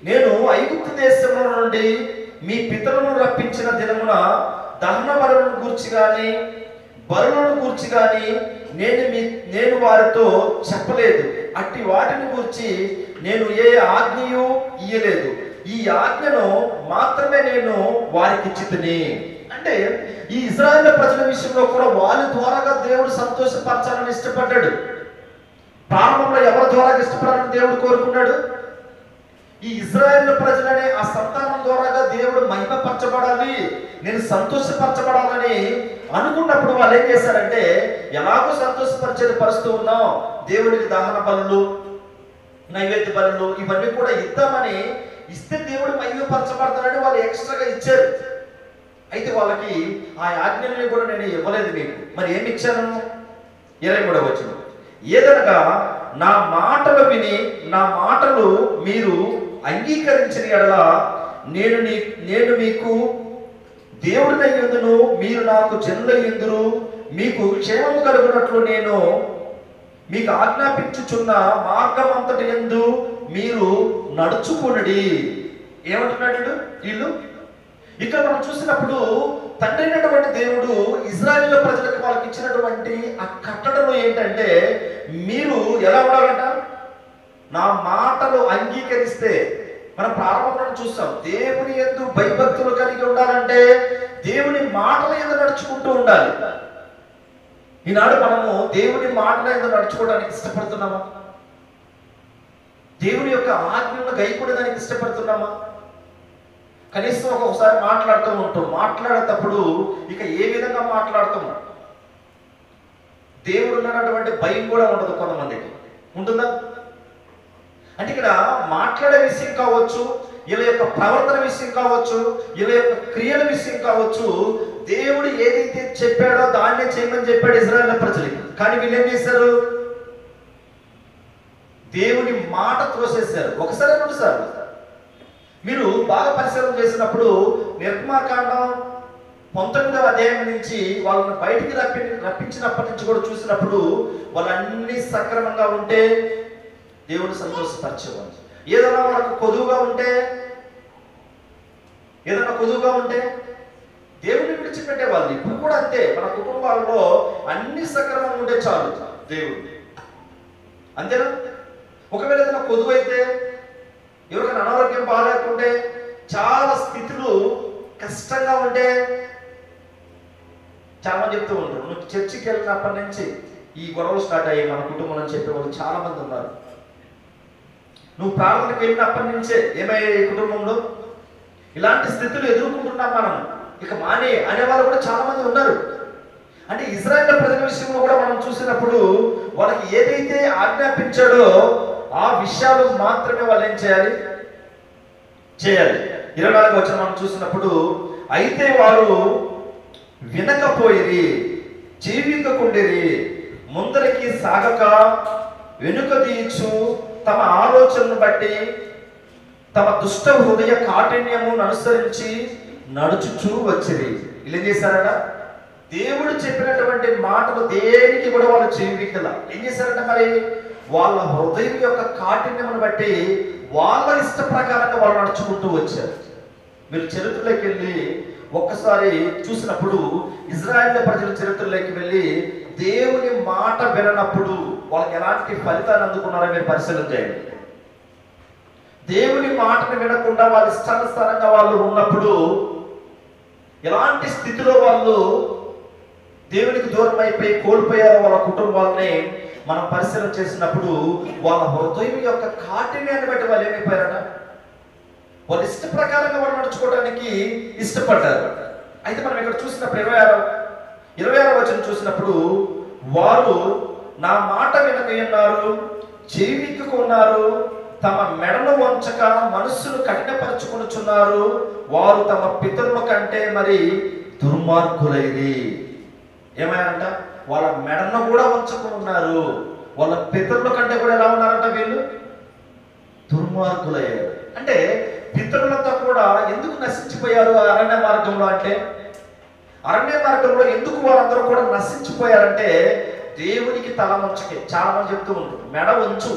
నేను ఐగుప్తు దేశంలో నుండి మీ పితరులను రప్పించిన దినమున దహన బలులను గూర్చి గాని బలులను గూర్చి గాని నేను వారితో చెప్పలేదు. అట్టి వాటిని గూర్చి నేను ఏ ఆజ్ఞయు ఇయ్యలేదు. ఈ ఆజ్ఞను మాత్రమే నేను వారికి ఇచ్చితిని. అంటే ఈ ఇజ్రాయేల్ ప్రజల విషయంలో కూడా వాళ్ళ ద్వారాగా దేవుడు సంతోషపరచాలని ఇష్టపడ్డాడు. ప్రారంభంలో ఎవరి ద్వారా ఇష్టపడాలని దేవుడు కోరుకున్నాడు? ఈ ఇజ్రాయేల్ ప్రజలనే ఆ సంతానం ద్వారాగా దేవుడు మహిమపరచబడాలి, నేను సంతోషపరచబడాలని అనుకున్నప్పుడు వాళ్ళు ఏం చేశారంటే, ఎలాగో సంతోషపరిచేది పరుస్తూ ఉన్నాం, దేవుడికి దహన బలులు నైవేద్య బలులు ఇవన్నీ కూడా ఇద్దామని ఇస్తే దేవుడు మహిమపరచబడతాడని వాళ్ళు ఎక్స్ట్రాగా ఇచ్చారు. అయితే వాళ్ళకి ఆ ఆజ్ఞల్ని కూడా నేను ఇవ్వలేదు మీకు. మరి ఏమి ఇచ్చాను? 23వ వచనం, ఏదనగా నా మాటలు విని నా మాటలు మీరు అంగీకరించిన ఎడల నేను మీకు దేవుడినయ్యుందును, మీరు నాకు జనులయ్యుందురు, మీకు క్షేమము కలుగునట్లు నేను మీకు ఆజ్ఞాపించుచున్న మార్గం అంతటి యందు మీరు నడుచుకొనుడి. ఏమంటున్నాడు వీళ్ళు? ఇక్కడ మనం చూసినప్పుడు తండ్రి అయినటువంటి దేవుడు ఇజ్రాయేల్ ప్రజలకు వాళ్ళకి ఇచ్చినటువంటి ఆ కట్టడలు ఏంటంటే, మీరు ఎలా ఉండాలంట? నా మాటలు అంగీకరిస్తే. మనం ప్రారంభంలో చూస్తాం, దేవుని యందు భయభక్తులు కలిగి ఉండాలంటే దేవుని మాటల యందు నడుచుకుంటూ ఉండాలి. ఈనాడు మనము దేవుని మాటల యందు నడుచుకోవడానికి ఇష్టపడుతున్నామా? దేవుని యొక్క ఆజ్ఞలను గైకొనడానికి ఇష్టపడుతున్నామా? కనీసం ఒక్కొక్కసారి మాట్లాడుతూ ఉంటాం, మాట్లాడేటప్పుడు ఇక ఏ విధంగా మాట్లాడతాము? దేవుడు ఉన్నటువంటి భయం కూడా ఉండదు కొంతమందికి. ఉంటుందా? అంటే ఇక్కడ మాట్లాడే విషయం కావచ్చు, వీళ్ళ యొక్క ప్రవర్తన విషయం కావచ్చు, వీళ్ళ యొక్క క్రియల విషయం కావచ్చు, దేవుడు ఏదైతే చెప్పాడో దాన్నే చేయమని చెప్పాడు ఇజ్రాయేల్ ప్రజలకి. కానీ వీళ్ళు ఏం చేశారు? దేవుని మాట త్రోసేశారు. ఒకసారి 2 సార్లు. మీరు బాగా పరిశీలన చేసినప్పుడు నిర్గమకాండం 19వ అధ్యాయం నుంచి వాళ్ళని బయటికి రప్పించినప్పటి నుంచి కూడా చూసినప్పుడు వాళ్ళన్నీ సక్రమంగా ఉంటే దేవుడు సంతోషపరిచేవాడు. ఏదైనా వాళ్ళకు కొదువుగా ఉంటే దేవుడిని విడిచిపెట్టేవాళ్ళు. ఇప్పుడు కూడా అంతే. మన కుటుంబాలలో అన్ని సక్రమంగా ఉంటే చాలు దేవుడు. అంతేనా? ఒకవేళ ఏదైనా కొదువు అయితే, ఎవరికైనా అనారోగ్యం బాగాలేకుంటే, చాలా స్థితులు కష్టంగా ఉంటే చాలా మంది చెప్తూ ఉంటారు, నువ్వు చర్చికి వెళ్ళినప్పటి నుంచి ఈ గొడవలు స్టార్ట్ అయ్యాయి మన కుటుంబం అని చెప్పేవాళ్ళు చాలా మంది ఉన్నారు. నువ్వు ప్రార్థనకు వెళ్ళినప్పటి నుంచే ఏమయ్యాయి కుటుంబంలో ఇలాంటి స్థితులు ఎదుర్కొంటున్నాం మనం, ఇక మానే అనేవాళ్ళు కూడా చాలా మంది ఉన్నారు. అంటే ఇజ్రాయేల్ ప్రజల విషయంలో కూడా మనం చూసినప్పుడు వాళ్ళకి ఏదైతే ఆజ్ఞాపించాడో ఆ విషయాలు మాత్రమే వాళ్ళు ఏం చేయాలి? 24వ వచనం మనం చూసినప్పుడు, అయితే వారు వినకపోయిరి, జీవించకుండిరి, ముందరికి సాగక వెనుక తీయచ్చు, తమ ఆలోచనను బట్టి తమ దుష్ట హృదయ కాఠిన్యమును అనుసరించి నడుచుచూ వచ్చిరి. వీళ్ళు ఏం చేశారట? దేవుడు చెప్పినటువంటి మాటలు దేనికి కూడా వాళ్ళు జీవించాల. ఏం చేశారంటే మరి వాళ్ళ హృదయం యొక్క కాఠిన్యమును బట్టి వాళ్ళ ఇష్ట ప్రకారంగా వాళ్ళు నడుచుకుంటూ వచ్చారు. మీరు చరిత్రలోకి వెళ్ళి ఒక్కసారి చూసినప్పుడు ఇజ్రాయేల్ ప్రజల చరిత్రలోకి వెళ్ళి దేవుని మాట విననప్పుడు వాళ్ళకి ఎలాంటి ఫలితాన్ని అందుకున్నారో మీరు పరిశీలన చేయండి. దేవుని మాటను వినకుండా వాళ్ళ ఇష్టానుసారంగా వాళ్ళు ఉన్నప్పుడు ఎలాంటి స్థితిలో వాళ్ళు దేవునికి దూరం అయిపోయి కోల్పోయారో వాళ్ళ కుటుంబాలని మనం పరిశీలన చేసినప్పుడు వాళ్ళ హృదయం యొక్క కాఠిన్యాన్ని బట్టి వాళ్ళు ఏమైపోయారట, వాళ్ళ ఇష్ట ప్రకారంగా వాళ్ళు నడుచుకోవడానికి ఇష్టపడ్డారు. అయితే మనం ఇక్కడ చూసినప్పుడు 26వ వచనం చూసినప్పుడు, వారు నా మాట వినకయున్నారు, చెవిక్కున్నారు, తమ మెడను వంచక మనస్సును కఠినపరుచుకొనుచున్నారు, వారు తమ పితరుల కంటే మరి దుర్మార్గులైరి. ఏమయ్యారంట, వాళ్ళ మెడను కూడా వంచుకొని ఉన్నారు, వాళ్ళ పితరుల కంటే కూడా ఎలా ఉన్నారంట, వీళ్ళు దుర్మార్గులయ్యారు. అంటే పితరులతో కూడా ఎందుకు నశించిపోయారు అరణ్య మార్గంలో? అంటే అరణ్య మార్గంలో ఎందుకు వారందరూ కూడా నశించిపోయారంటే దేవునికి తల వంచకే. చాలా మంది చెప్తూ ఉంటారు మెడ వంచు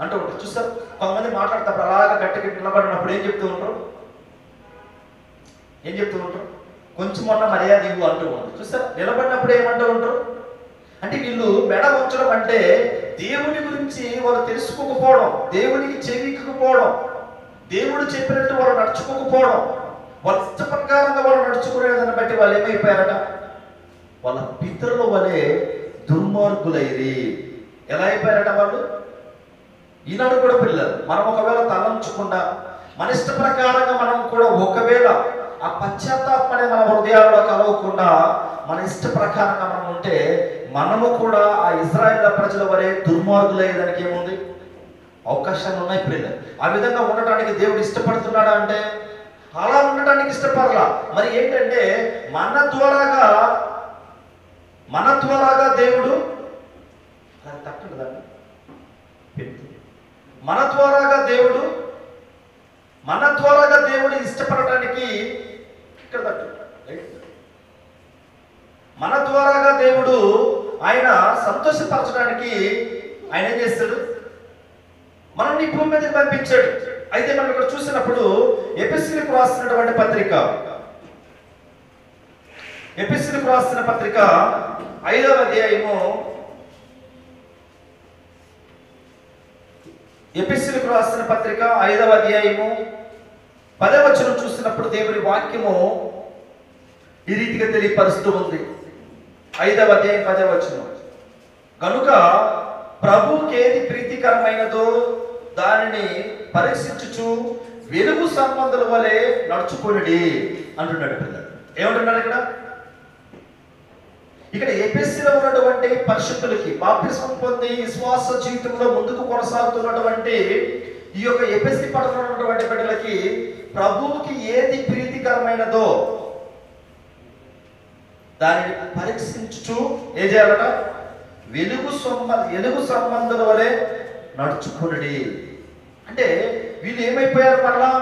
అంటూ ఉంటారు. చూస్తారు కొంతమంది మాట్లాడతారు, అలాగా గట్టిగా నిలబడినప్పుడు ఏం చెప్తూ ఉంటారు, కొంచెం మొన్న మర్యాద ఇవ్వు అంటూ ఉంటారు. చూస్తారు నిలబడినప్పుడు ఏమంటూ ఉంటారు అంటే వీళ్ళు మెడ వంచడం అంటే దేవుని గురించి వాళ్ళు తెలుసుకోకపోవడం, దేవునికి చెవిక్కుపోవడం, దేవుడు చెప్పినట్టు వాళ్ళు నడుచుకోకపోవడం, వాళ్ళ ఇష్ట ప్రకారంగా వాళ్ళు నడుచుకునేదాన్ని బట్టి వాళ్ళు ఏమైపోయారట, వాళ్ళ పితరుల వలె దుర్మార్గులైరి. ఎలా అయిపోయారట వాళ్ళు? ఈనాడు కూడా పిల్లలు మనం ఒకవేళ తలంచకుండా మన ఇష్ట ప్రకారంగా మనం కూడా ఒకవేళ ఆ పశ్చాత్తాపం అనే మన హృదయాల్లో కలవకుండా మన ఇష్ట ప్రకారంగా మనం ఉంటే మనము కూడా ఆ ఇజ్రాయేల్ ప్రజల వలె దుర్మార్గులయ్యేదానికి ఏముంది, అవకాశాలు ఉన్నాయి పిల్లలు. ఆ విధంగా ఉండటానికి దేవుడు ఇష్టపడుతున్నాడా అంటే అలా ఉండటానికి ఇష్టపడలా. మరి ఏంటంటే మన ద్వారాగా దేవుడు మన ద్వారాగా దేవుడు ఇష్టపడటానికి ఇక్కడ మన ద్వారాగా దేవుడు ఆయన సంతోషపరచడానికి ఆయన ఏం చేస్తాడు, మనల్ని భూమి మీదకి పంపించాడు. అయితే మనం ఇక్కడ చూసినప్పుడు ఎఫెసీయులకు రాసినటువంటి పత్రిక 5వ అధ్యాయము ఎఫెసీయులకు రాసిన పత్రిక 5వ అధ్యాయము 10వ వచనం చూసినప్పుడు దేవుని వాక్యము ఈ రీతిగా తెలియపరుస్తూ ఉంది. 5వ అధ్యాయం 10వ వచనం, కనుక ప్రభువుకి ఏది ప్రీతికరమైనదో దానిని పరీక్షించుచు వెలుగు సంబంధుల వలె నడుచుకొనుడి అంటున్నాడు పిల్లలు. ఏమంటున్నాడు ఇక్కడ ఎఫెసీలో ఉన్నటువంటి పరిశుద్ధులకి బాప్తిస్మం పొంది విశ్వాస జీవితంలో ముందుకు కొనసాగుతున్నటువంటి ఈ యొక్క ఎఫెసీ పట్టణంలో ఉన్నటువంటి బిడ్డలకి ప్రభువుకి ఏది ప్రీతికరమైనదో దానిని పరీక్షించుచు ఏం చేయాలట, వెలుగు సంబంధుల వలె నడుచుకునుడి. అంటే వీళ్ళు ఏమైపోయారు, మరలా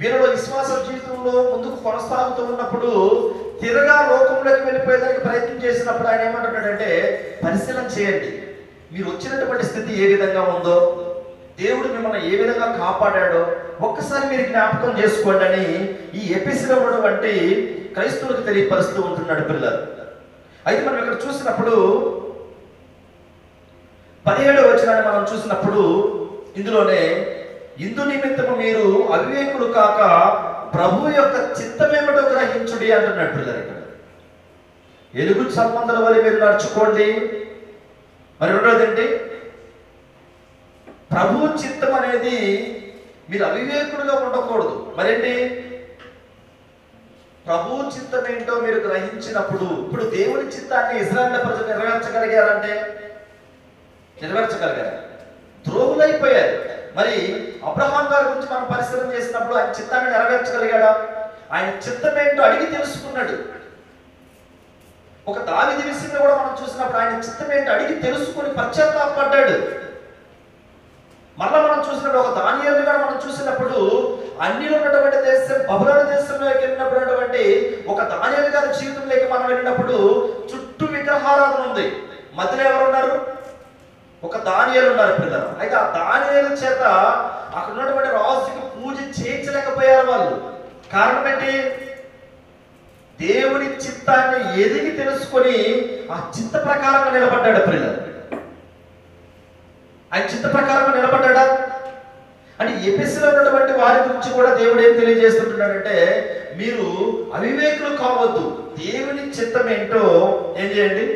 వీళ్ళలో విశ్వాస జీవితంలో ముందుకు కొనసాగుతూ ఉన్నప్పుడు తిరగా లోకంలోకి వెళ్ళిపోయేదానికి ప్రయత్నం చేసినప్పుడు ఆయన ఏమంటున్నాడంటే పరిశీలన చేయండి, మీరు వచ్చినటువంటి స్థితి ఏ విధంగా ఉందో, దేవుడు మిమ్మల్ని ఏ విధంగా కాపాడాడో ఒక్కసారి మీరు జ్ఞాపకం చేసుకోండి అని ఈ ఎఫెసీలో ఉన్నటువంటి క్రైస్తవులకు తెలియపరుస్తూ ఉంటున్నాడు పిల్లలు. అయితే మనం ఇక్కడ చూసినప్పుడు 17వ వచనాన్ని మనం చూసినప్పుడు ఇందులోనే ఇందు నిమిత్తము మీరు అవివేకులు కాక ప్రభు యొక్క చిత్తమేమిటో గ్రహించుడి అంటున్నాడు పిల్లలు. ఇక్కడ వెలుగు సంబంధాల వల్ల మీరు నడుచుకోండి. మరి రెండోది ఏంటి, ప్రభు చిత్తం అనేది మీరు అవివేకులుగా ఉండకూడదు. మరేంటి, ప్రభు చిత్తం ఏంటో మీరు గ్రహించినప్పుడు, ఇప్పుడు దేవుని చిత్తాన్ని ఇశ్రాయేలు ప్రజలు నెరవేర్చగలిగారు, ద్రోహులైపోయారు. మరి అబ్రహాం గారి గురించి మనం పరిశీలన చేసినప్పుడు ఆయన చిత్తాన్ని నెరవేర్చగలిగాడా? ఆయన చిత్తం ఏంటో అడిగి తెలుసుకున్నాడు. ఒక దావీదు విషయంలో కూడా మనం చూసినప్పుడు ఆయన చిత్తం ఏంటో అడిగి తెలుసుకుని పశ్చాత్తాపడ్డాడు. మళ్ళా మనం చూసినప్పుడు ఒక దానియేలుని కూడా మనం చూసినప్పుడు అన్నిలో ఉన్నటువంటి దేశం బబులోను దేశంలోకి వెళ్ళినప్పుడు ఒక దానియేలు గారి జీవితంలోకి మనం వెళ్ళినప్పుడు చుట్టూ విగ్రహారాధన ఉంది. మధ్యలో ఎవరు ఉన్నారు? ఒక దానియేలు ఉన్నారు పిల్లలు. అయితే ఆ దానియేలు చేత అక్కడ ఉన్నటువంటి రాజుకి పూజ చేయించలేకపోయారు వాళ్ళు. కారణం ఏంటి? దేవుని చిత్తాన్ని ఎదిగి తెలుసుకొని ఆ చిత్త ప్రకారంగా నిలబడ్డాడు పిల్లలు. ఆయన చిత్త ప్రకారంగా నిలబడ్డా. అంటే ఎఫెసులో ఉన్నటువంటి వారి గురించి కూడా దేవుడు ఏం తెలియజేస్తుంటున్నాడంటే, మీరు అవివేకులు కావద్దు, దేవుని చిత్తం ఏంటో ఏం చేయండి,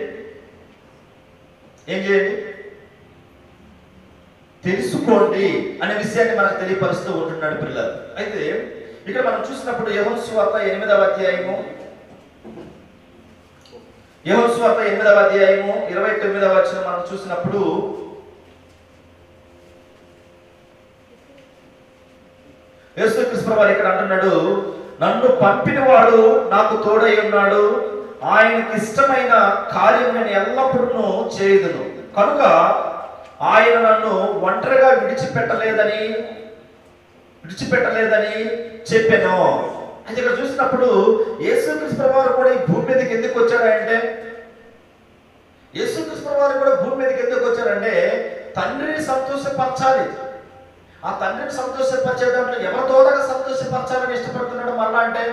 తెలుసుకోండి అనే విషయాన్ని మనకు తెలియపరుస్తూ ఉంటున్నాడు పిల్లలు. అయితే ఇక్కడ మనం చూసినప్పుడు యోహాను సువార్త 8వ అధ్యాయము 29వ వచనం మనం చూసినప్పుడు, యేసుక్రీస్తు ప్రభువు ఇక్కడ అంటున్నాడు, నన్ను పంపినవాడు నాకు తోడై ఉన్నాడు, ఆయనకి ఇష్టమైన కార్యం నేను ఎల్లప్పుడూ చేయుదును, కనుక ఆయన నన్ను ఒంటరిగా విడిచిపెట్టలేదని చెప్పాను. అయితే ఇక్కడ చూసినప్పుడు యేసుక్రీస్తు ప్రభువు కూడా ఈ భూమి మీదకి ఎందుకు వచ్చాడంటే, తండ్రిని సంతోషపరచాలి. ఆ తండ్రిని సంతోషపరిచే దాంట్లో ఎవరి ద్వారా సంతోషపరచాలని ఇష్టపడుతున్నాడు మరలా అంటే,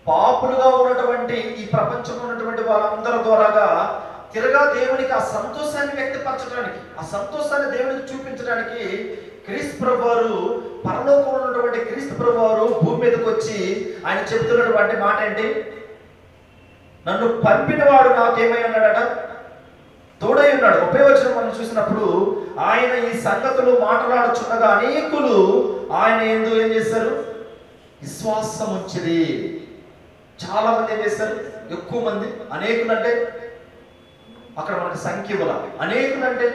పాపులుగా ఉన్నటువంటి ఈ ప్రపంచంలో ఉన్నటువంటి వాళ్ళందరి ద్వారాగా తిరగా దేవునికి ఆ సంతోషాన్ని వ్యక్తపరచడానికి, ఆ సంతోషాన్ని దేవునికి చూపించడానికి క్రీస్తు ప్రభువారు, పరలోకంలో ఉన్నటువంటి క్రీస్తు ప్రభువారు భూమి మీదకి వచ్చి ఆయన చెబుతున్నటువంటి మాట ఏంటి, నన్ను పంపినవాడు నాకేమై ఉన్నాడట, తోడై ఉన్నాడు. 30వ వచనం మనం చూసినప్పుడు, ఆయన ఈ సంగతులు మాట్లాడుచున్నగా అనేకులు ఆయన యందు ఏం చేశారు, విశ్వాసం ఉంచిరి. చాలా మంది ఏం చేశారు, ఎక్కువ మంది, అనేకులు అంటే అక్కడ మనకు సంఖ్య ఇవ్వాలి, అనేకులు అంటే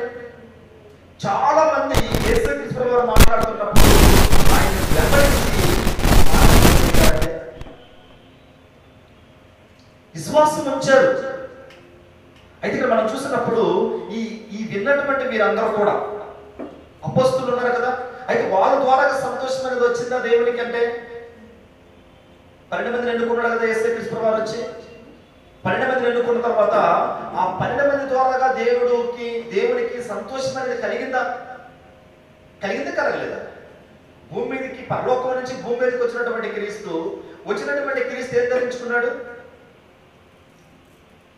చాలా మంది యేసుక్రీస్తు ప్రభువు మాట్లాడుతున్నప్పుడు ఆయన వెంబడించి విశ్వాసం ఉంచారు. అయితే ఇక్కడ మనం చూసినప్పుడు ఈ విన్నటువంటి వీరందరూ కూడా అపోస్తలులు ఉన్నారు కదా. అయితే వాళ్ళ ద్వారా సంతోషం అనేది వచ్చిందా దేవునికి అంటే, 12 మందిని ఎన్నుకున్నాడు కదా యేసుక్రీస్తు ప్రభువు వచ్చి. 12 మందిని ఎన్నుకున్న తర్వాత ఆ 12 మంది ద్వారాగా దేవునికి సంతోషం అనేది కలిగిందా, కలగలేదా? భూమి మీదకి, పరలోకం నుంచి భూమి మీదకి వచ్చినటువంటి క్రీస్తు ఏం ధరించుకున్నాడు,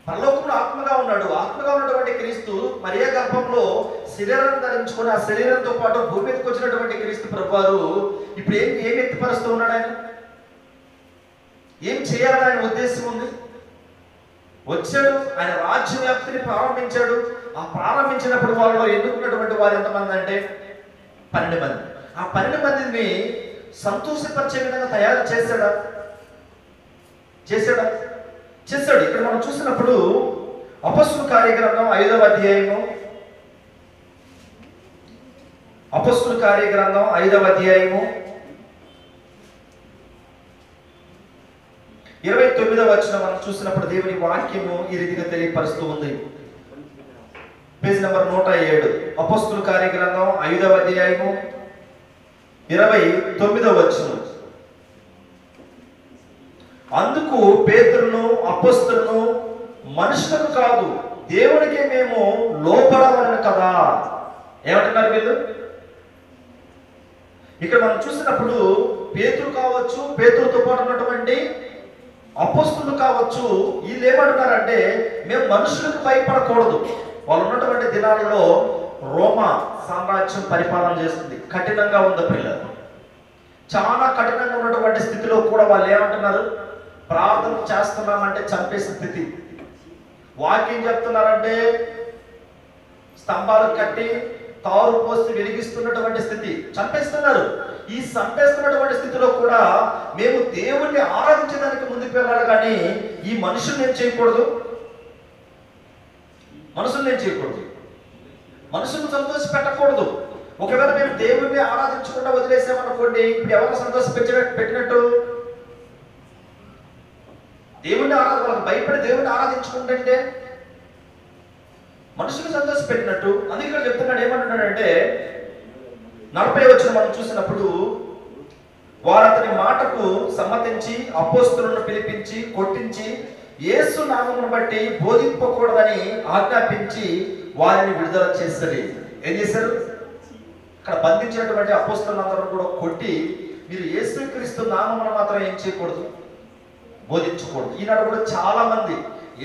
పరలోకంలో ఆత్మగా ఉన్నాడు. ఆత్మగా ఉన్నటువంటి క్రీస్తు మరియా గర్భంలో శరీరాన్ని ధరించుకొని, ఆ శరీరంతో పాటు భూమి మీదకి వచ్చినటువంటి క్రీస్తు ప్రభువారు ఇప్పుడు ఏం వ్యక్తపరుస్తూ ఉన్నాడు, ఆయన ఏం చేయాలని ఆయన ఉద్దేశం ఉంది. వచ్చాడు, ఆయన రాజ్య వ్యాప్తిని ప్రారంభించాడు. ఆ ప్రారంభించినప్పుడు వాళ్ళలో ఎన్నుకున్నటువంటి వారు ఎంతమంది అంటే 12 మంది. ఆ 12 మందిని సంతోషపరిచే విధంగా తయారు చేశాడు. ఇక్కడ మనం చూసినప్పుడు అపొస్తలుల కార్యగ్రంథం 5వ అధ్యాయము, 29వ వచనం మనం చూసినప్పుడు దేవుని వాక్యము ఈ రీతిగా తెలియపరుస్తూ ఉంది. పేజ్ నెంబర్ 107, అపొస్తలుల కార్యగ్రంథం 5వ అధ్యాయము 29వ వచనం. అందుకు పేతురును అపొస్తలులను, మనుషులకు కాదు దేవునికే మేము లోబడవలను కదా. ఏమంటున్నారు వీళ్ళు? ఇక్కడ మనం చూసినప్పుడు పేతురు కావచ్చు, పేతురుతో పాటు ఉన్నటువంటి అపొస్తలులు కావచ్చు, వీళ్ళు ఏమంటున్నారంటే మేము మనుషులకు భయపడకూడదు. వాళ్ళు ఉన్నటువంటి దినాలలో రోమా సామ్రాజ్యం పరిపాలన చేస్తుంది, కఠినంగా ఉంది పిల్లలు. చాలా కఠినంగా ఉన్నటువంటి స్థితిలో కూడా వాళ్ళు ఏమంటున్నారు, ప్రార్థన చేస్తున్నామంటే చంపేసే స్థితి. వాక్యం చెప్తున్నారంటే స్తంభాలు కట్టి తారు పోసి వెలిగిస్తున్నటువంటి స్థితి, చంపేస్తున్నారు. ఈ చంపేస్తున్నటువంటి స్థితిలో కూడా మేము దేవుణ్ణి ఆరాధించడానికి ముందుకు వెళ్ళాలి, కానీ ఈ మనుషుల్ని ఏం చేయకూడదు, మనుషులను సంతోష పెట్టకూడదు. ఒకవేళ మేము దేవుణ్ణి ఆరాధించకుండా వదిలేసామనుకోండి, ఇప్పుడు ఎవరు సంతోష పెట్టినట్టు? దేవుణ్ణి వాళ్ళకి భయపడి దేవుణ్ణి ఆరాధించుకుంటే మనుషులు సంతోష పెట్టినట్టు. అందుకే ఇక్కడ చెప్తున్నాడు, ఏమంటున్నాడంటే 40వ వచనం మనం చూసినప్పుడు, వారు అతని మాటకు సమ్మతించి అపోస్తలులను పిలిపించి కొట్టించి యేసు నామమును బట్టి బోధింపకూడదని ఆజ్ఞాపించి వారిని విడుదల చేస్తారు. ఏం చేశారు? అక్కడ బంధించినటువంటి అపోస్తలులందరూ కూడా కొట్టి, మీరు యేసుక్రీస్తు నామమును మాత్రం ఏం చేయకూడదు, బోధించకూడదు. ఈనాడు కూడా చాలా మంది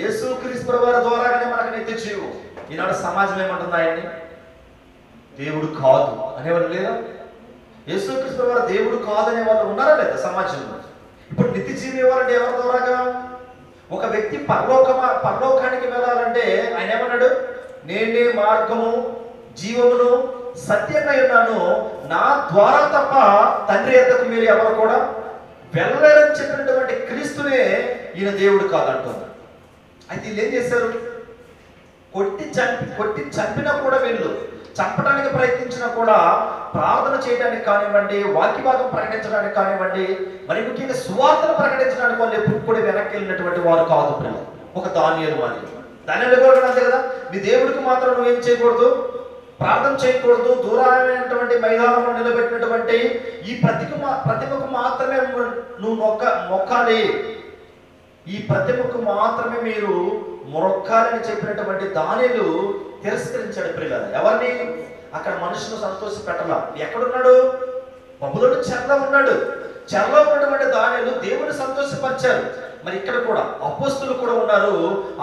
యేసుక్రీస్తు వారి ద్వారానే మనకు నిత్య జీవం. ఈనాడు సమాజం ఏమంటుంది, ఆయన్ని దేవుడు కాదు అనేవారు లేదా? యేసుక్రీస్తు వారు దేవుడు కాదనే వాళ్ళు ఉన్నారా లేదా సమాజంలో? ఇప్పుడు నిత్య జీవి ఇవ్వాలంటే ఎవరి ద్వారాగా? ఒక వ్యక్తి పరలోకానికి వెళ్ళాలంటే ఆయన ఏమన్నాడు? నేనే మార్గము జీవమును సత్యంగా ఉన్నాను, నా ద్వారా తప్ప తండ్రి యొద్దకు మీరు ఎవరు కూడా వెళ్ళలేరని చెప్పినటువంటి క్రీస్తునే ఈయన దేవుడు కాదంటున్నారు. అయితే వీళ్ళు ఏం చేశారు? కొట్టి చంపినా కూడా, వీళ్ళు చంపడానికి ప్రయత్నించినా కూడా ప్రార్థన చేయడానికి కానివ్వండి, వాక్యభాగం ప్రకటించడానికి కానివ్వండి, మరి ముఖ్యంగా సువార్తను ప్రకటించడానికి వాళ్ళు ఎప్పుడు కూడా వెనక్కి వెళ్ళినటువంటి వారు కాదు. ఒక దానియేలు మాదిరి. దానియేలు కూడా అంతే కదా, మీ దేవుడికి మాత్రం నువ్వేం చేయకూడదు, ప్రార్థన చేయకూడదు, దూరమైనటువంటి మైదానంలో నిలబెట్టినటువంటి ఈ ప్రతిమకు మాత్రమే నువ్వు మొక్కాలి, ఈ ప్రతిమకు మాత్రమే మీరు మొక్కాలని చెప్పినటువంటి దానియేలు తిరస్కరించాడు ప్రియులారా. ఎవరిని? అక్కడ మనుషులు సంతోష పెట్టాల. ఎక్కడున్నాడు? బబులోను చెరలో ఉన్నాడు. చెరలో ఉన్నటువంటి దానియేలు దేవుని సంతోషపరిచారు. మరి ఇక్కడ కూడా అపోస్తులు కూడా ఉన్నారు.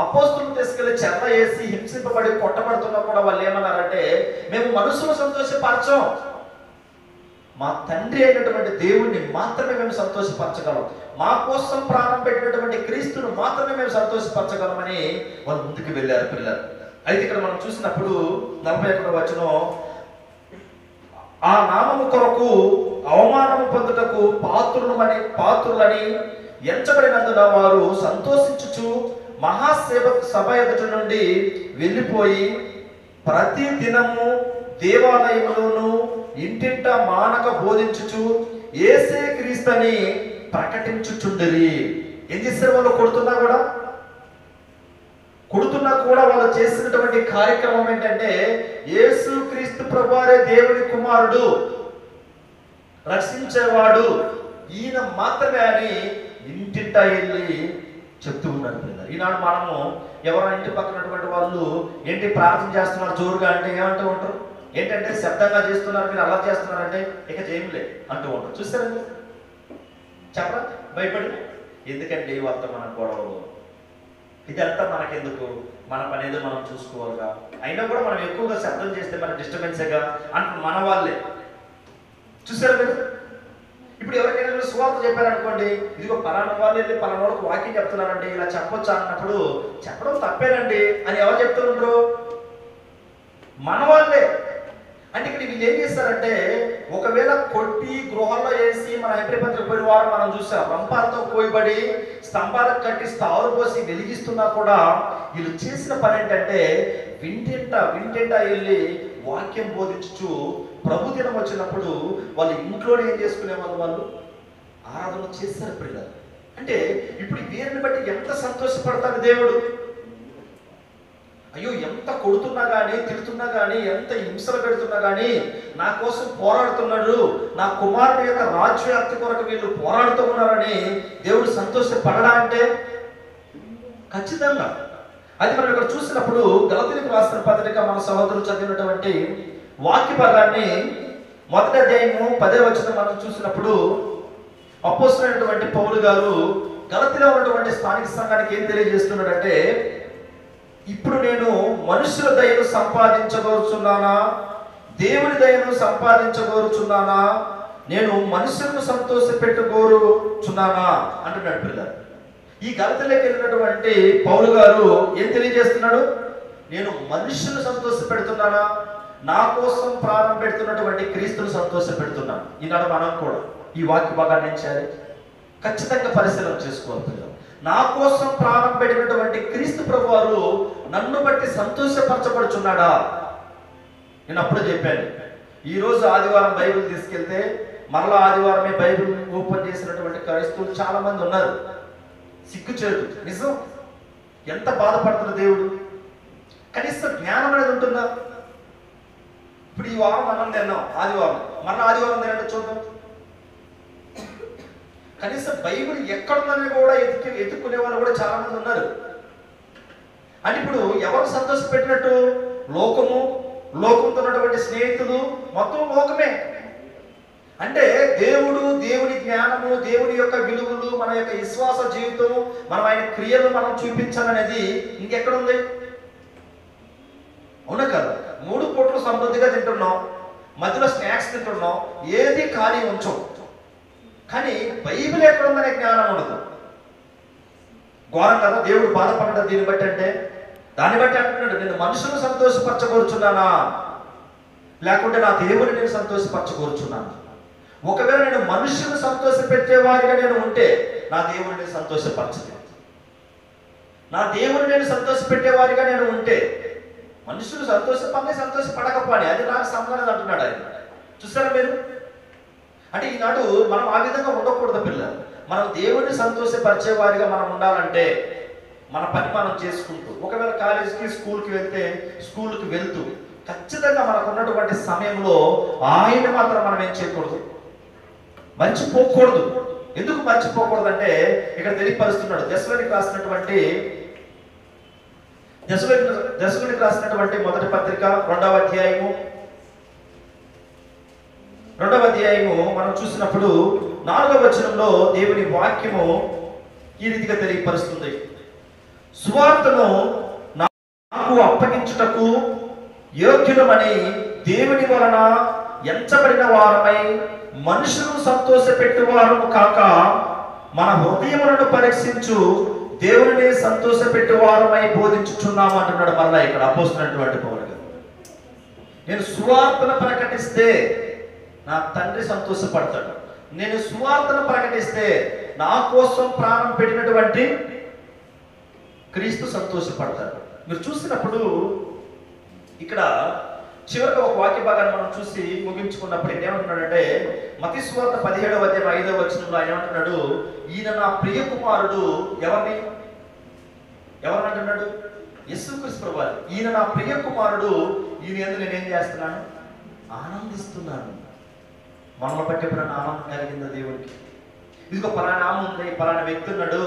అపోస్తులు తీసుకెళ్లి చెరలో వేసి హింసింపబడి కొట్టబడుతున్నా కూడా వాళ్ళు ఏమన్నారంటే, మేము మనుషులు సంతోషపరచం, మా తండ్రి అయినటువంటి దేవుణ్ణి మాత్రమే మేము సంతోషపరచగలం, మా కోసం ప్రాణం పెట్టినటువంటి క్రీస్తును మాత్రమే మేము సంతోషపరచగలమని వాళ్ళు ముందుకు వెళ్ళారు పిల్లలు. అయితే ఇక్కడ మనం చూసినప్పుడు 41వ వచనం, ఆ నామము కొరకు అవమానము పొందుటకు పాత్రులని ఎంచబడినందున వారు సంతోషించుచు సభ ఎదుట నుండి వెళ్ళిపోయి ప్రతి దినము దేవాలయములోను ఇంటింట మానక బోధించుచు యేసే క్రీస్తుని ప్రకటించుచుండిరి. ఏం చేశారు వాళ్ళు? కొడుతున్నా కూడా వాళ్ళు చేసినటువంటి కార్యక్రమం ఏంటంటే, యేసు క్రీస్తు ప్రభువారే దేవుని కుమారుడు, రక్షించేవాడు, ఈయన మాత్రమే అని ఇంటింటా వెళ్ళి చెప్తూ ఉన్నారు. ఈనాడు మనము ఎవరైనా ఇంటి పక్కనటువంటి వాళ్ళు ఏంటి ప్రార్థన చేస్తున్నారు జోరుగా అంటే ఏమంటూ ఉంటారు? ఏంటంటే శబ్దంగా చేస్తున్నారు, మీరు అలా చేస్తున్నారంటే ఇక చేయలే అంటూ ఉంటారు. చూస్తారండి? చెప్పరా భయపడి? ఎందుకండి వాళ్ళతో మన గొడవలు, ఇదంతా మనకెందుకు, మన పని ఏదో మనం చూసుకోవాలిగా, అయినా కూడా మనం ఎక్కువగా శబ్దం చేస్తే మన డిస్టర్బెన్సేగా అంటారు మన వాళ్ళే. చూసారు మీరు? ఇప్పుడు ఎవరికైనా సువార్త చెప్పారనుకోండి, ఇదిగో పలానా వాళ్ళు వెళ్ళి పలానా వాళ్ళకి వాక్యం చెప్తున్నారండి, ఇలా చెప్పొచ్చా అన్నప్పుడు చెప్పడం తప్పేనండి అని ఎవరు చెప్తుండ్రు? మన వాళ్ళే. అంటే ఇక్కడ వీళ్ళు ఏం చేస్తారంటే, ఒకవేళ కొట్టి గృహాల్లో వేసి మన హెబ్రీ పోయిన వారం మనం చూసాం, రంపాలతో కోయబడి స్తంభాలకు కట్టి స్థావరు పోసి వెలిగిస్తున్నా కూడా వీళ్ళు చేసిన పని ఏంటంటే, వింటింటా వెళ్ళి వాక్యం బోధించు ప్రభు దినం వచ్చినప్పుడు వాళ్ళు ఇంట్లోనే ఏం చేసుకునేవాళ్ళు? వాళ్ళు ఆరాధన చేస్తారు పిల్లలు. అంటే ఇప్పుడు వీరిని బట్టి ఎంత సంతోషపడతారు దేవుడు. అయ్యో, ఎంత కొడుతున్నా కానీ, తిడుతున్నా కానీ, ఎంత హింసలు పెడుతున్నా కానీ నా కోసం పోరాడుతున్నాడు, నా కుమారుడు యొక్క రాజ్యవ్యాప్తి కొరకు వీళ్ళు పోరాడుతూ ఉన్నారని దేవుడు సంతోషపడడా అంటే ఖచ్చితంగా. అది మనం ఇక్కడ చూసినప్పుడు గలతీయులకు రాసిన పత్రిక మన సహోదరులు చదివినటువంటి వాక్య భాగాన్ని 1వ అధ్యాయము 10వ వచనం మనం చూసినప్పుడు అపోస్తలుడైనటువంటి పౌలు గారు గలతీలో ఉన్నటువంటి స్థానిక సంఘానికి ఏం తెలియజేస్తున్నాడంటే, ఇప్పుడు నేను మనుషుల దయను సంపాదించగోరుచున్నానా, దేవుని దయను సంపాదించగోరుచున్నానా, నేను మనుషులను సంతోషపెట్టుకోరుచున్నానా అంటున్నాడు పిల్లలు. ఈ గలతీలోకి వెళ్ళినటువంటి పౌలు గారు ఏం తెలియజేస్తున్నాడు? నేను మనుషులను సంతోష పెడుతున్నానా, నా కోసం ప్రాణం పెడుతున్నటువంటి క్రీస్తును సంతోష పెడుతున్నాను. ఈనాడు మనం కూడా ఈ వాక్య భాగాన్ని ఏం చేయాలి? ఖచ్చితంగా పరిశీలన చేసుకోవాలి పిల్లలు. నా కోసం ప్రాణం పెట్టినటువంటి క్రీస్తు ప్రభువారు నన్ను బట్టి సంతోషపరచబడుచున్నాడా? నేను అప్పుడు చెప్పాను, ఈరోజు ఆదివారం బైబిల్ తీసుకెళ్తే మరలా ఆదివారమే బైబిల్ ఓపెన్ చేసినటువంటి క్రైస్తవులు చాలా మంది ఉన్నారు. సిగ్గుచేటు నిజం. ఎంత బాధపడుతున్న దేవుడు. కనీసం జ్ఞానం అనేది ఉంటుందా? ఇప్పుడు ఈ వారం మనం తిన్నాం ఆదివారం, మరలా ఆదివారం తినండి చూద్దాం. కనీసం బైబిల్ ఎక్కడుందని కూడా ఎత్తుకునే వాళ్ళు కూడా చాలా మంది ఉన్నారు. అని ఇప్పుడు ఎవరు సంతోష పెట్టినట్టు? లోకంతో ఉన్నటువంటి స్నేహితులు, మొత్తం లోకమే. అంటే దేవుడు, దేవుని జ్ఞానము, దేవుని యొక్క విలువలు, మన యొక్క విశ్వాస జీవితం, మనం ఆయన క్రియలు మనం చూపించాలనేది ఇంకెక్కడుంది? అవునా కదా? 3 పూటలు సమృద్ధిగా తింటున్నాం, మధ్యలో స్నాక్స్ తింటున్నాం, ఏది ఖాళీ ఉంచం. కానీ బైబిల్ ఎక్కడుందనే జ్ఞానం ఉండదు. ఘోరం కదా దేవుడు బాధపడ్డ దీన్ని బట్టి అంటే, దాన్ని బట్టి అంటున్నాడు, నేను మనుషులను సంతోషపరచకూర్చున్నానా, లేకుంటే నా దేవుని నేను సంతోషపరచకూర్చున్నాను. ఒకవేళ నేను మనుషులను సంతోషపెట్టేవారిగా నేను ఉంటే నా దేవుని సంతోషపరచలేదు. నా దేవుని నేను సంతోషపెట్టేవారిగా నేను ఉంటే, మనుషులు సంతోషపడకపోని అది నాకు సంబంధం అంటున్నాడు ఆయన. చూసారా మీరు? అంటే ఈనాడు మనం ఆ విధంగా ఉండకూడదు పిల్లలు. మనం దేవుడిని సంతోషపరిచే వారిగా మనం ఉండాలంటే మన పని మనం చేసుకుంటూ, ఒకవేళ కాలేజీకి స్కూల్కి వెళ్తే స్కూల్కి వెళ్తూ ఖచ్చితంగా మనకు ఉన్నటువంటి సమయంలో ఆయన మాత్రం మనం ఏం చేయకూడదు, మర్చిపోకూడదు. ఎందుకు మర్చిపోకూడదు అంటే ఇక్కడ తెలియపరుస్తున్నాడు. దశలోనికి రాసినటువంటి మొదటి పత్రిక 2వ అధ్యాయము మనం చూసినప్పుడు 4వ వచనంలో దేవుని వాక్యము ఈ రీతిగా తెలియపరుస్తుంది. సువార్తను నాకు అప్పగించుటకు యోగ్యులమని దేవుని వలన ఎంచబడిన వారమై మనుషులను సంతోషపెట్టువారము కాక మన హృదయములను పరీక్షించు దేవుని సంతోషపెట్టువారమై బోధించుచున్నాము అంటున్నాడు. మరలా ఇక్కడ అపోస్తున్నటువంటి పౌలు గారు, నేను సువార్తను ప్రకటిస్తే నా తండ్రి సంతోషపడతాడు. నేను సువార్తను ప్రకటిస్తే నా కోసం ప్రాణం పెట్టినటువంటి క్రీస్తు సంతోషపడతాడు. మీరు చూసినప్పుడు ఇక్కడ చివరిగా ఒక వాక్య భాగాన్ని మనం చూసి ముగించుకున్నప్పుడు ఏమంటున్నాడంటే, మత్తయి సువార్త 17వ అధ్యాయం 5వ వచనంలో ఆయన ఏమంటున్నాడు, ఈయన నా ప్రియ కుమారుడు. ఎవరిని అంటున్నాడు? యేసుక్రీస్తు ప్రభువారు. ఈయన నా ప్రియ కుమారుడు, ఈయన యందు నేనేం చేస్తున్నాను? ఆనందిస్తున్నాను. మనల్ని బట్టి ఎప్పుడైనా ఆనందం కలిగిందా దేవుడికి? ఇదిగో పలానా ఆమె ఉంది, పలానా వ్యక్తి ఉన్నాడు,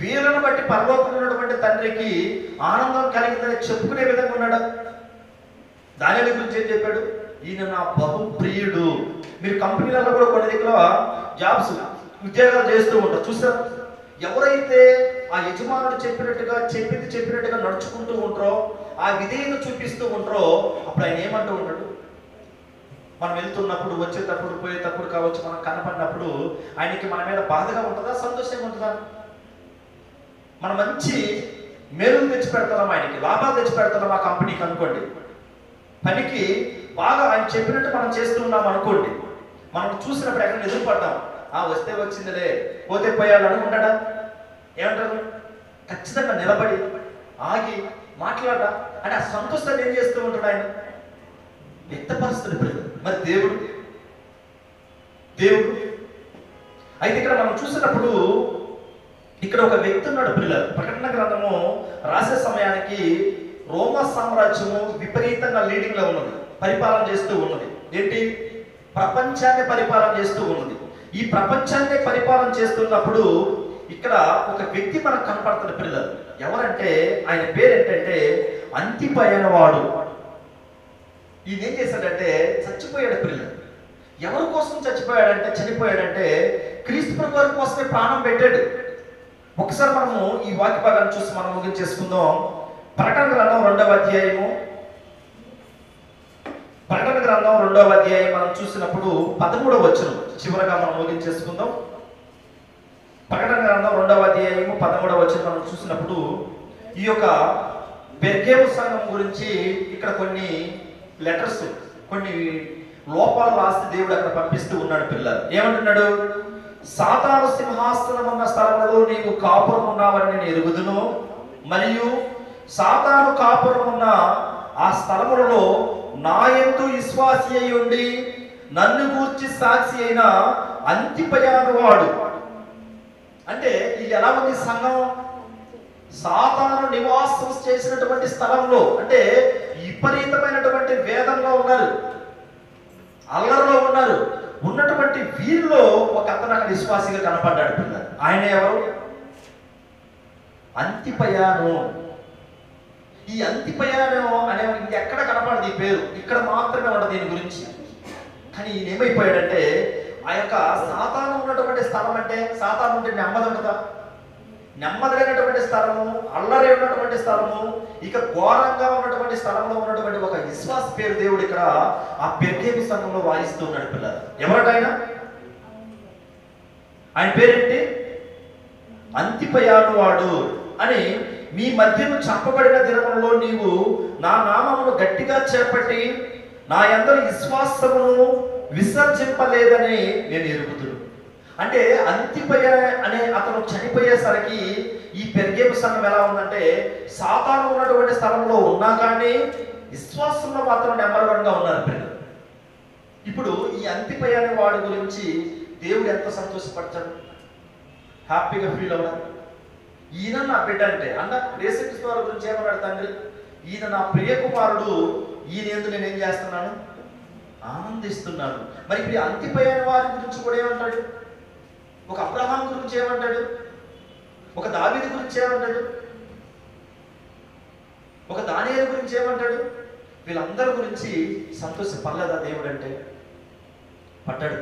వీళ్ళను బట్టి పరలోకంలో ఉన్నటువంటి తండ్రికి ఆనందం కలిగిందని చెప్పుకునే విధంగా ఉన్నాడు. దానిల గురించి ఏం చెప్పాడు? ఈయన నా బహుప్రియుడు. మీరు కంపెనీలలో కూడా కొన్ని దగ్గర జాబ్స్ ఉద్యోగాలు చేస్తూ ఉంటారు, చూసారు? ఎవరైతే ఆ యజమానుడు చెప్పినట్టుగా నడుచుకుంటూ ఉంటారో, ఆ విధేయత చూపిస్తూ ఉంటారో, అప్పుడు ఆయన ఏమంటూ ఉంటాడు? మనం వెళ్తున్నప్పుడు, వచ్చేటప్పుడు, పోయేటప్పుడు కావచ్చు, మనం కనపడినప్పుడు ఆయనకి మన మీద బాధగా ఉంటుందా, సంతోషంగా ఉంటుందా? మనం మంచి మేలులు తెచ్చి పెడతాం, ఆయనకి లాభాలు తెచ్చి పెడతాం ఆ కంపెనీకి అనుకోండి. పనికి బాగా ఆయన చెప్పినట్టు మనం చేస్తూ ఉన్నాం అనుకోండి, మనం చూసినప్పుడు ఎక్కడ ఎదురుపడ్డాం, వస్తే వచ్చిందిలే, పోతే పోయాలి అనుకుంటాడా? ఏమంటారు? ఖచ్చితంగా నిలబడి ఆగి మాట్లాడా అంటే ఆ సంతోషాన్ని ఏం చేస్తూ ఉంటాడు ఆయన? వ్యక్తపరుస్తుంది. మరి దేవుడు అయితే ఇక్కడ మనం చూసినప్పుడు ఇక్కడ ఒక వ్యక్తి ఉన్నాడు పిల్లలు. ప్రకటన గ్రంథము రాసే సమయానికి రోమా సామ్రాజ్యము విపరీతంగా లీడింగ్ లో ఉన్నది, పరిపాలన చేస్తూ ఉన్నది. ఏంటి? ప్రపంచాన్ని పరిపాలన చేస్తూ ఉన్నది. ఈ ప్రపంచాన్ని పరిపాలన చేస్తున్నప్పుడు ఇక్కడ ఒక వ్యక్తి మనకు కనపడుతున్న పిల్లలు. ఎవరంటే ఆయన పేరు ఏంటంటే అంతిపై వాడు. ఈయన ఏం చేశాడంటే చచ్చిపోయాడు పిల్లలు. ఎవరి కోసం చనిపోయాడంటే క్రీస్తు ప్రభు వారి కోసమే ప్రాణం పెట్టాడు. ఒకసారి మనము ఈ వాక్య భాగాన్ని చూసి మనం ముగించేసుకుందాం. ప్రకటన గ్రంథం 2వ అధ్యాయము మనం చూసినప్పుడు 13వ వచనం చివరగా మనం ముగించేసుకుందాం. ప్రకటన గ్రంథం 2వ అధ్యాయము 13వ వచనం మనం చూసినప్పుడు ఈ యొక్క పెర్గేము సంఘం గురించి ఇక్కడ కొన్ని లెటర్స్, కొన్ని లోపాలు రాసి దేవుడు అక్కడ పంపిస్తూ ఉన్నాడు పిల్లలు. ఏమంటున్నాడు? సాతాను సింహాసనం ఉన్న స్థలంలో నీవు కాపురం ఉన్నావని నేను ఎరుగుదును, మరియు సాతాను కాపురం ఉన్న ఆ స్థలములలో నా యందు విశ్వాసి అయి ఉండి నన్ను గూర్చి సాక్షి అయిన అంతిపయాను వాడు. అంటే ఇది ఎలా ఉంది? సంఘం సాతాను నివాసం చేసినటువంటి స్థలంలో, అంటే విపరీతమైనటువంటి వేదంలో ఉన్నారు, అల్లరిలో ఉన్నారు. ఉన్నటువంటి వీరిలో ఒక అతను అక్కడ విశ్వాసిగా కనపడ్డాడు పిల్లలు. ఆయన ఎవరు? అంతిపయాను. ఈ అంతిపయాను అనే ఎక్కడ కనపడదు ఈ పేరు, ఇక్కడ మాత్రమే ఉండదు దీని గురించి. కానీ ఈయన ఏమైపోయాడంటే ఆ యొక్క సాతాను ఉన్నటువంటి స్థలం, అంటే సాతాను ఉంటే నెమ్మది ఉంటుందా? నెమ్మదిరైనటువంటి స్థలము, అల్లరి ఉన్నటువంటి స్థలము, ఇక ఘోరంగా ఉన్నటువంటి స్థలంలో ఉన్నటువంటి ఒక విశ్వాస పేరు దేవుడు ఇక్కడ ఆ పెర్గేమి సంఘంలో వాయిస్తూ ఉన్నాడు పిల్లలు. ఎవరటైనా ఆయన పేరేంటి? అంతిపయాను వాడు అని. మీ మధ్యను చంపబడిన దినములలో నీవు నా నామమును గట్టిగా చేపట్టి నా యందరి విశ్వాసమును విసర్జింపలేదని నేను ఎరుగుతును. అంటే అంతిపయ అనే అతను చనిపోయేసరికి ఈ పెర్గేము సంఘం ఎలా ఉందంటే, సాతాను ఉన్నటువంటి స్థలంలో ఉన్నా కానీ విశ్వాసంలో మాత్రం నెంబర్ వన్గా ఉన్నారు పిల్లలు. ఇప్పుడు ఈ అంతిపయ అనే వాడి గురించి దేవుడు ఎంత సంతోషపడతాడు, హ్యాపీగా ఫీల్ అవ్వడం. ఈయన నా బిడ్డ అంటే అన్న యేసుక్రీస్తు వారి గురించి ఏమన్నాడు తండ్రి? ఈయన నా ప్రియ కుమారుడు, ఈయన ఎందుకు నేనేం చేస్తున్నాను? ఆనందిస్తున్నాను. మరి ఇప్పుడు అంతిపయ వారి గురించి కూడా ఏమంటాడు? ఒక అబ్రహాం గురించి ఏమంటాడు? ఒక దావీదు గురించి ఏమంటాడు? ఒక దానియేలు గురించి ఏమంటాడు? వీళ్ళందరి గురించి సంతోషపడలేదా దేవుడు అంటే? పడ్డాడు.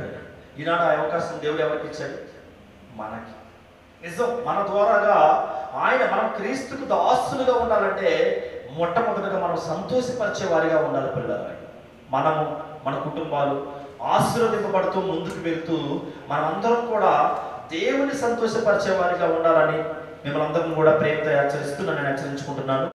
ఈనాడు ఆ అవకాశం దేవుడు ఎవరికి ఇచ్చాడు? మనకి. నిజం, మన ద్వారాగా మనం క్రీస్తుకు దాసులుగా ఉండాలంటే మొట్టమొదటిగా మనం సంతోషపరిచే వారిగా ఉండాలి పిల్లలు. మనము, మన కుటుంబాలు ఆశీర్వదింపబడుతూ ముందుకు వెళ్తూ మనమందరం కూడా దేవుని సంతోషపరిచే వారిగా ఉండాలని మిమ్మల్ని అందరం కూడా ప్రేమతో హెచ్చరిస్తూ నేను హెచ్చరించుకుంటున్నాను.